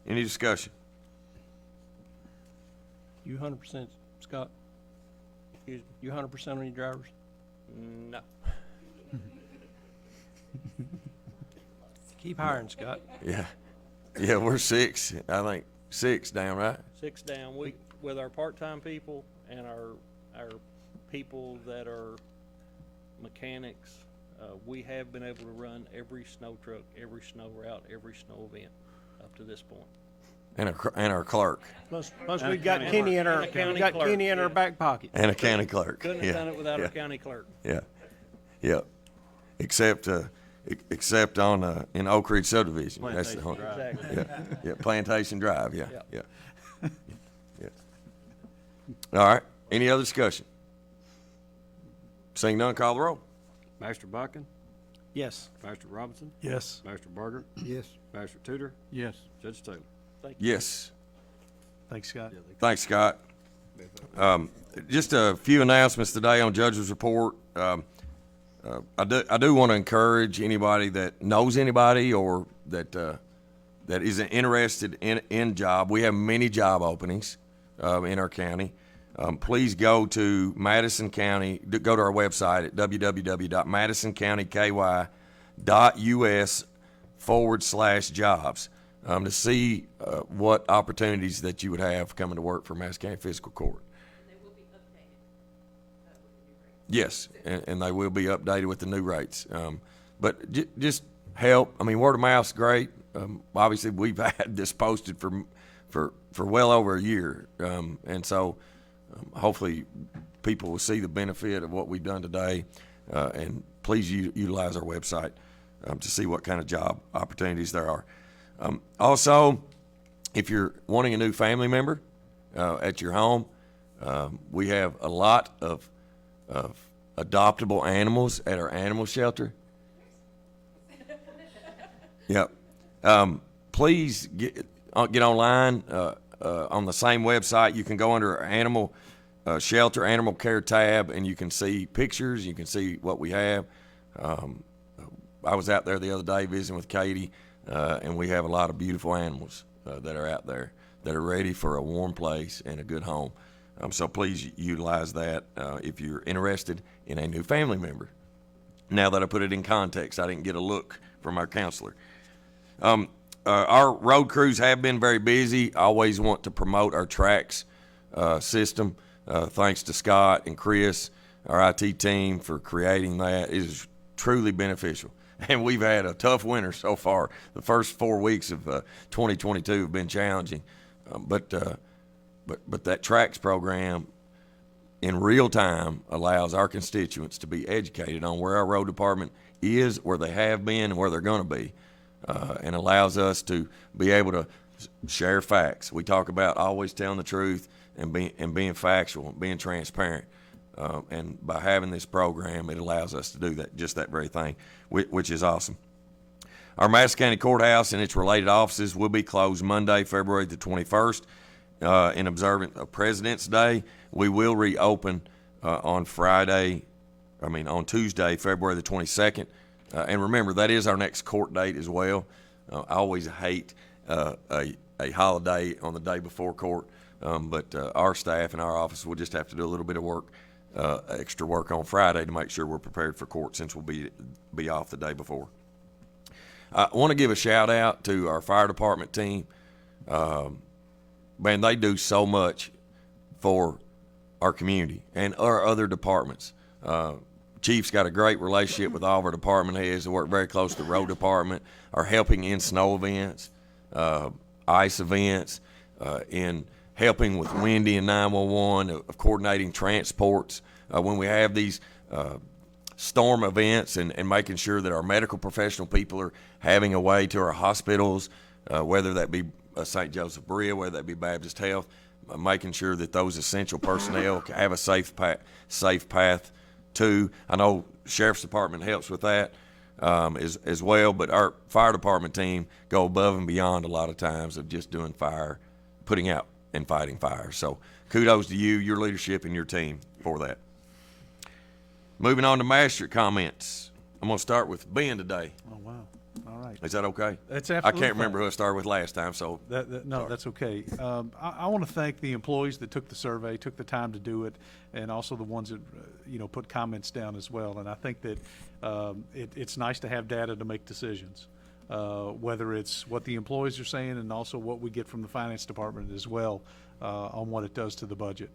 Any discussion? You 100%, Scott? Excuse me, you 100% on your drivers? No. Keep hiring, Scott. Yeah. Yeah, we're six, I think, 6 down, right? 6 down. We, with our part-time people and our people that are mechanics, we have been able to run every snow truck, every snow route, every snow event up to this point. And our clerk. Plus And we got a Kenny in our, and a county we got clerk, Kenny in our yeah. back pocket. And a county clerk. Couldn't Yeah, have done it without yeah, our county clerk. Yeah, yeah. Except on, in Oak Ridge subdivision. That's the Plantation only. Drive. Yeah, yeah, Plantation Drive, yeah, Yep. yeah. Yeah. All right, any other discussion? Seeing none, call the roll. Master Botkin, Yes. Master Robinson, Yes. Master Barger, Yes. Master Tudor, Yes. Judge Taylor. Thank you. Yes. Thanks, Scott. Thanks, Scott. Just a few announcements today on Judge's Report. I do want to encourage anybody that knows anybody or that is interested in job. We have many job openings in our county. Please go to Madison County, go to our website at www.madisoncountyky.us/jobs to see what opportunities that you would have coming to work for Madison County Fiscal Court. Yes, and they will be updated with the new rates. But just help. I mean, word of mouth's great. Obviously, we've had this posted for well over a year, and so hopefully people will see the benefit of what we've done today. And please utilize our website to see what kind of job opportunities there are. Also, if you're wanting a new family member at your home, we have a lot of adoptable animals at our animal shelter. Yep. Please get online on the same website. You can go under our animal shelter, animal care tab, and you can see pictures. You can see what we have. I was out there the other day visiting with Katie, and we have a lot of beautiful animals that are out there that are ready for a warm place and a good home. So please utilize that if you're interested in a new family member. Now that I put it in context, I didn't get a look from our counselor. Our road crews have been very busy. I always want to promote our tracks system. Thanks to Scott and Chris, our IT team, for creating that. It is truly beneficial. And we've had a tough winter so far. The first 4 weeks of 2022 have been challenging. But that tracks program in real time allows our constituents to be educated on where our road department is, where they have been, and where they're going to be, and allows us to be able to share facts. We talk about always telling the truth and being factual, being transparent. And by having this program, it allows us to do that, just that very thing, which is awesome. Our Madison County Courthouse and its related offices will be closed Monday, February the 21st, in observance of President's Day. We will reopen on Tuesday, February the 22nd. And remember, that is our next court date as well. I always hate a holiday on the day before court, but our staff and our office will just have to do a little bit of work, extra work on Friday to make sure we're prepared for court, since we'll be off the day before. I want to give a shout out to our fire department team. Man, they do so much for our community and our other departments. Chief's got a great relationship with all of our department heads. They work very close to the road department, are helping in snow events, ice events, in helping with Wendy and 911, of coordinating transports when we have these storm events, and making sure that our medical professional people are having a way to our hospitals, whether that be St. Joseph Berea, whether that be Baptist Health, making sure that those essential personnel have a safe path to. I know Sheriff's Department helps with that as well, but our fire department team go above and beyond a lot of times of just doing fire, putting out and fighting fire. So kudos to you, your leadership, and your team for that. Moving on to magistrate comments. I'm going to start with Ben today. Oh, wow. All right. Is that okay? That's I absolutely can't remember fine. who I started with last time, so. No, that's okay. I want to thank the employees that took the survey, took the time to do it, and also the ones that, put comments down as well. And I think that it's nice to have data to make decisions, whether it's what the employees are saying and also what we get from the finance department as well on what it does to the budget.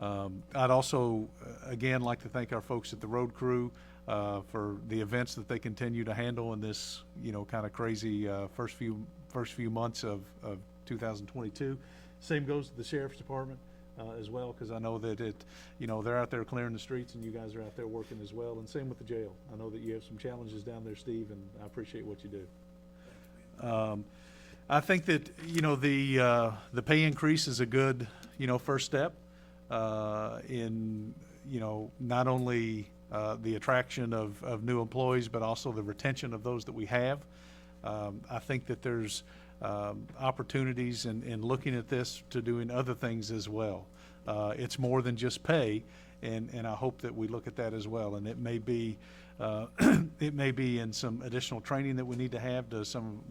I'd also, again, like to thank our folks at the road crew for the events that they continue to handle in this, kind of crazy first few months of 2022. Same goes to the sheriff's department as well, because I know that they're out there clearing the streets, and you guys are out there working as well. And same with the jail. I know that you have some challenges down there, Steve, and I appreciate what you do. I think that the pay increase is a good first step in not only the attraction of new employees, but also the retention of those that we have. I think that there's opportunities in looking at this to doing other things as well. It's more than just pay, and I hope that we look at that as well. And it may be in some additional training that we need to have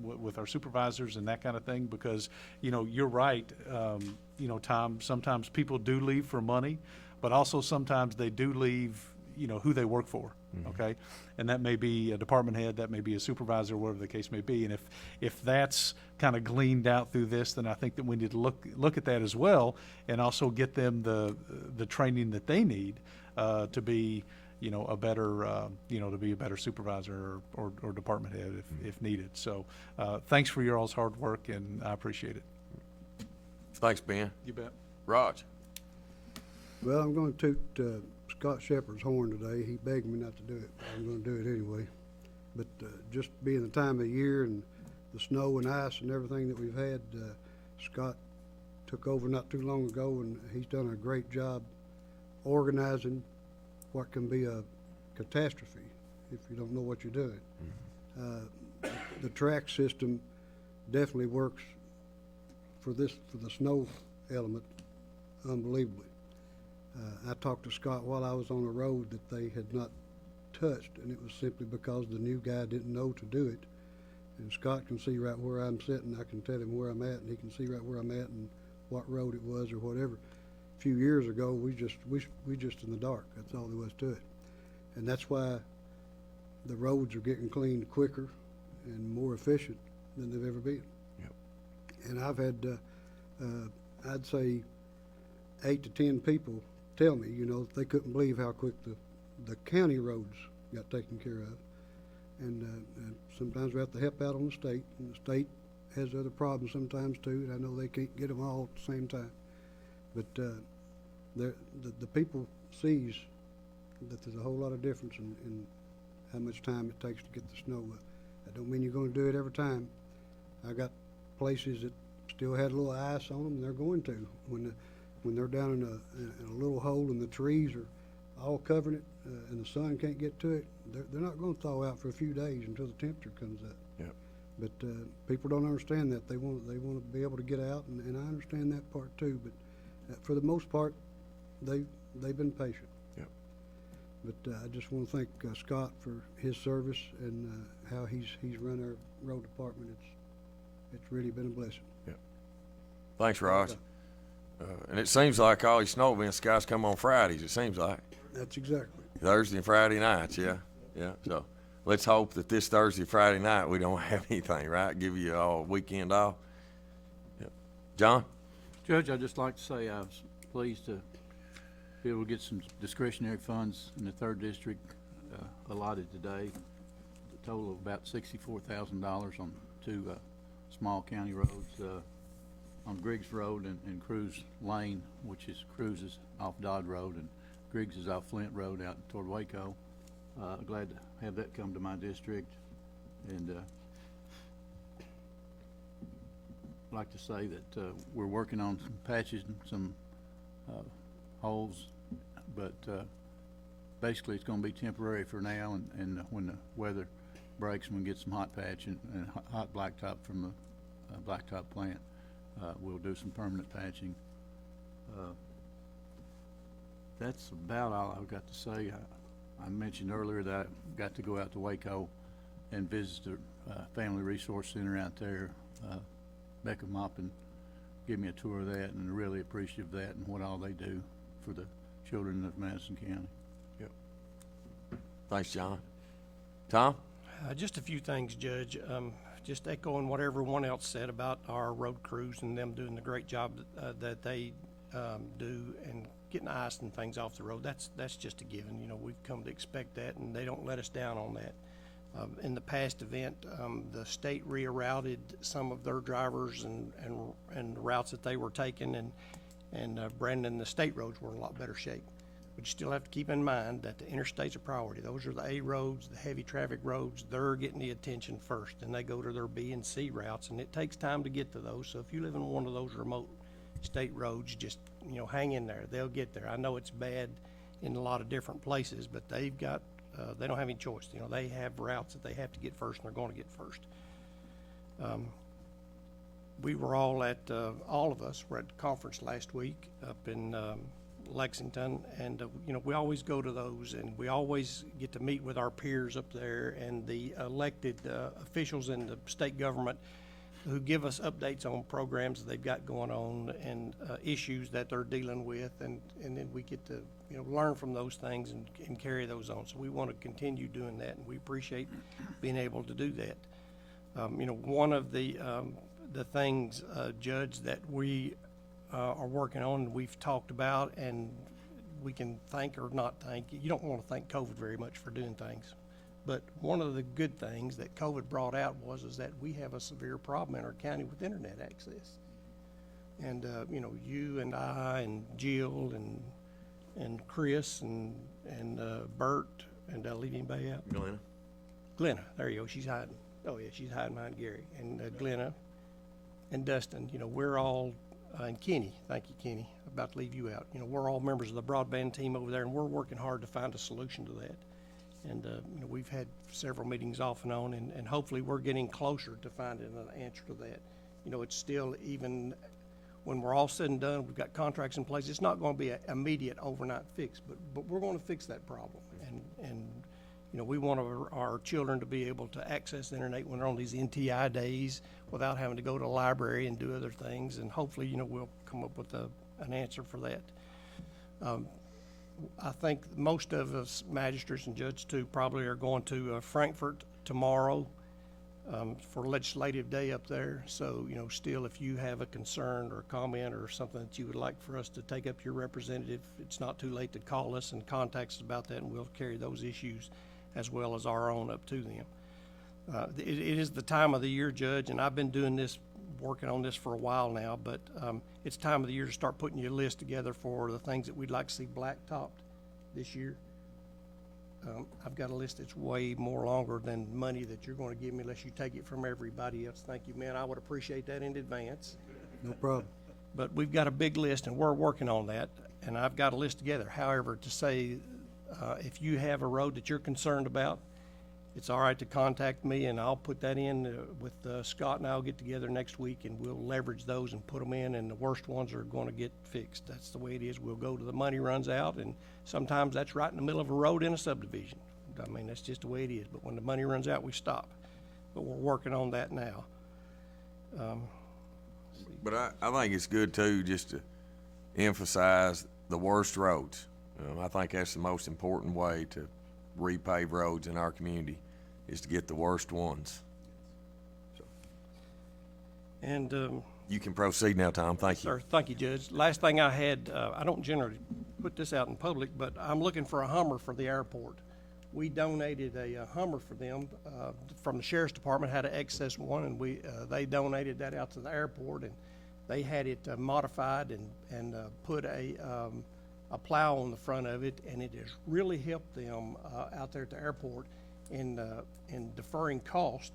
with our supervisors and that kind of thing, because you're right, Tom. Sometimes people do leave for money, but also sometimes they do leave who they work for. Okay, and that may be a department head, that may be a supervisor, whatever the case may be. And if that's kind of gleaned out through this, then I think that we need to look at that as well, and also get them the training that they need to be a better to be a better supervisor or department head if needed. So thanks for your all's hard work, and I appreciate it. Thanks, Ben. You bet. Raj. Well, I'm going to toot Scott Shepherd's horn today. He begged me not to do it, but I'm going to do it anyway. But just being the time of year and the snow and ice and everything that we've had, Scott took over not too long ago, and he's done a great job organizing what can be a catastrophe if you don't know what you're doing. The track system definitely works for the snow element unbelievably. I talked to Scott while I was on a road that they had not touched, and it was simply because the new guy didn't know to do it. And Scott can see right where I'm sitting. I can tell him where I'm at, and he can see right where I'm at and what road it was or whatever. A few years ago, we just in the dark. That's all there was to it. And that's why the roads are getting cleaned quicker and more efficient than they've ever been. Yep. And I've had, I'd say, 8 to 10 people tell me, they couldn't believe how quick the county roads got taken care of. And sometimes we have to help out on the state, and the state has other problems sometimes too, and I know they can't get them all at the same time. But the people sees that there's a whole lot of difference in how much time it takes to get the snow up. That don't mean you're gonna do it every time. I got places that still had a little ice on them, and they're going to. When they're down in a little hole and the trees are all covering it, and the sun can't get to it, they're not gonna thaw out for a few days until the temperature comes up. Yep. But people don't understand that. They want to be able to get out, and I understand that part too. But for the most part, they've been patient. Yep. But I just want to thank Scott for his service and how he's run our road department. It's really been a blessing. Yep. Thanks, Ross. And it seems like all these snow events, guys, come on Fridays. It seems like That's exactly. Thursday and Friday nights. Yeah. So let's hope that this Thursday, Friday night, we don't have anything, right? Give you all weekend off. Yep. John? Judge, I'd just like to say I was pleased to be able to get some discretionary funds in the 3rd District allotted today. A total of about $64,000 on 2 small county roads, on Griggs Road and Cruz Lane, which is Cruz is off Dodd Road and Griggs is off Flint Road out toward Waco. Glad to have that come to my district. And I'd like to say that we're working on some patches and some holes, but basically it's going to be temporary for now, and when the weather breaks, when we get some hot patch and hot blacktop from the blacktop plant, we'll do some permanent patching. That's about all I've got to say. I mentioned earlier that I got to go out to Waco and visit the Family Resource Center out there. Becca Moppin gave me a tour of that, and really appreciative of that and what all they do for the children of Madison County. Yep. Thanks, John. Tom? Just a few things, Judge. Just echoing what everyone else said about our road crews and them doing the great job that they do and getting ice and things off the road. That's just a given. You know, we've come to expect that, and they don't let us down on that. In the past event, the state rerouted some of their drivers and the routes that they were taking, and Brandon, the state roads were in a lot better shape. But you still have to keep in mind that the interstate's a priority. Those are the A roads, the heavy traffic roads. They're getting the attention first, and they go to their B and C routes, and it takes time to get to those. So if you live in one of those remote state roads, just, you know, hang in there. They'll get there. I know it's bad in a lot of different places, but they've got, they don't have any choice. You know, they have routes that they have to get first, and they're going to get first. We were all all of us were at the conference last week up in Lexington, and you know, we always go to those, and we always get to meet with our peers up there and the elected officials in the state government who give us updates on programs that they've got going on and issues that they're dealing with, and then we get to, you know, learn from those things and carry those on. So we want to continue doing that, and we appreciate being able to do that. You know, one of the things, Judge, that we are working on, and we've talked about, and we can thank or not thank. You don't want to thank COVID very much for doing things. But one of the good things that COVID brought out is that we have a severe problem in our county with internet access. And, you know, you and I and Jill and Chris and Bert, and did I leave anybody out? Glenna, there you go, she's hiding. Oh yeah, she's hiding behind Gary. And Glenna and Dustin, you know, we're all, and Kenny, thank you, Kenny, I'm about to leave you out. You know, we're all members of the broadband team over there, and we're working hard to find a solution to that. And, you know, we've had several meetings off and on, and hopefully we're getting closer to finding an answer to that. You know, it's still, even when we're all said and done, we've got contracts in place, it's not going to be an immediate overnight fix, but we're going to fix that problem. And you know, we want our children to be able to access the internet when they're on these NTI days without having to go to the library and do other things, and hopefully, you know, we'll come up with an answer for that. I think most of us magistrates and judges too probably are going to Frankfurt tomorrow for legislative day up there. So, you know, still, if you have a concern or a comment or something that you would like for us to take up to your representative, it's not too late to call us and contact us about that, and we'll carry those issues as well as our own up to them. It is the time of the year, Judge, and I've been doing this working on this for a while now, but it's time of the year to start putting your list together for the things that we'd like to see blacktopped this year. I've got a list that's way more longer than money that you're going to give me unless you take it from everybody else. Thank you, man. I would appreciate that in advance. No problem. But we've got a big list, and we're working on that, and I've got a list together. However, to say, if you have a road that you're concerned about, it's all right to contact me, and I'll put that in with Scott, and I'll get together next week, and we'll leverage those and put them in, and the worst ones are going to get fixed. That's the way it is. We'll go to the money runs out, and sometimes that's right in the middle of a road in a subdivision. I mean, that's just the way it is. But when the money runs out, we stop. But we're working on that now. But I think it's good too, just to emphasize the worst roads. I think that's the most important way to repave roads in our community, is to get the worst ones. And You can proceed now, Tom. Thank you. sir, thank you, Judge. Last thing I had, I don't generally put this out in public, but I'm looking for a Hummer for the airport. We donated a Hummer for them from the Sheriff's Department, had an excess one, and they donated that out to the airport, and they had it modified and put a plow on the front of it, and it has really helped them out there at the airport in deferring cost.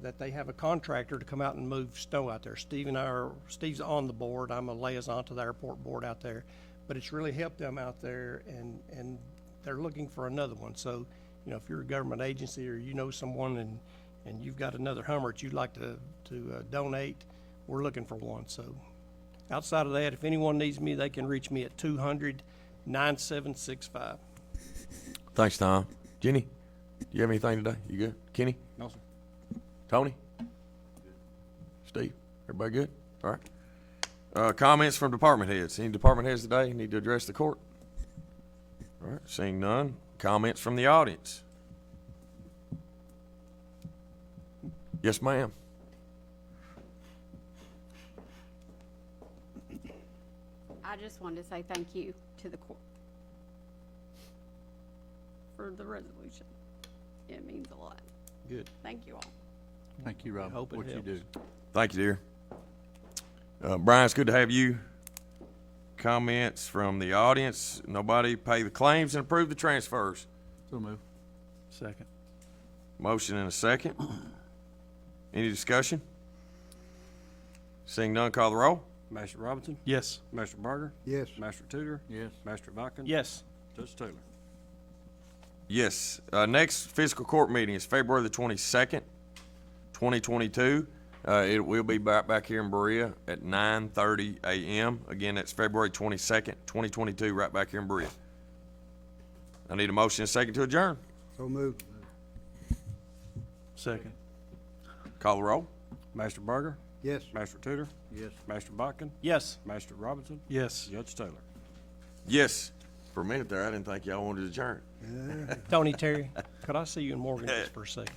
That they have a contractor to come out and move snow out there. Steve's on the board. I'm a liaison to the airport board out there, but it's really helped them out there, and they're looking for another one. So, if you're a government agency or you know someone and you've got another Hummer that you'd like to donate, we're looking for one. So, outside of that, if anyone needs me, they can reach me at 200-9765. Thanks, Tom. Jenny, do you have anything today? You good? Kenny? No, sir. Tony? Steve? Everybody good? All right. Comments from department heads. Any department heads today need to address the court? All right. Seeing none. Comments from the audience. Yes, ma'am. I just wanted to say thank you to the court for the resolution. It means a lot. Good. Thank you all. Thank you, Rob, Hope it what you helps. do. Thank you, dear. Brian, it's good to have you. Comments from the audience. Nobody. Pay the claims and approve the transfers. So move. Second. Motion and a second. Any discussion? Seeing none, call the roll. Master Robinson? Yes. Master Barger? Yes. Master Tudor? Yes. Master Buckin? Yes. Judge Taylor? Yes. Next fiscal court meeting is February the 22nd, 2022. It will be back here in Berea at 9:30 a.m. Again, that's February 22nd, 2022, right back here in Berea. I need a motion and a second to adjourn. So moved. Second. Call the roll. Master Barger? Yes. Master Tudor? Yes. Master Buckin? Yes. Master Robinson? Yes. Judge Taylor? Yes. For a minute there, I didn't think y'all wanted to adjourn. Tony, Terry, could I see you in Morgan just for a second?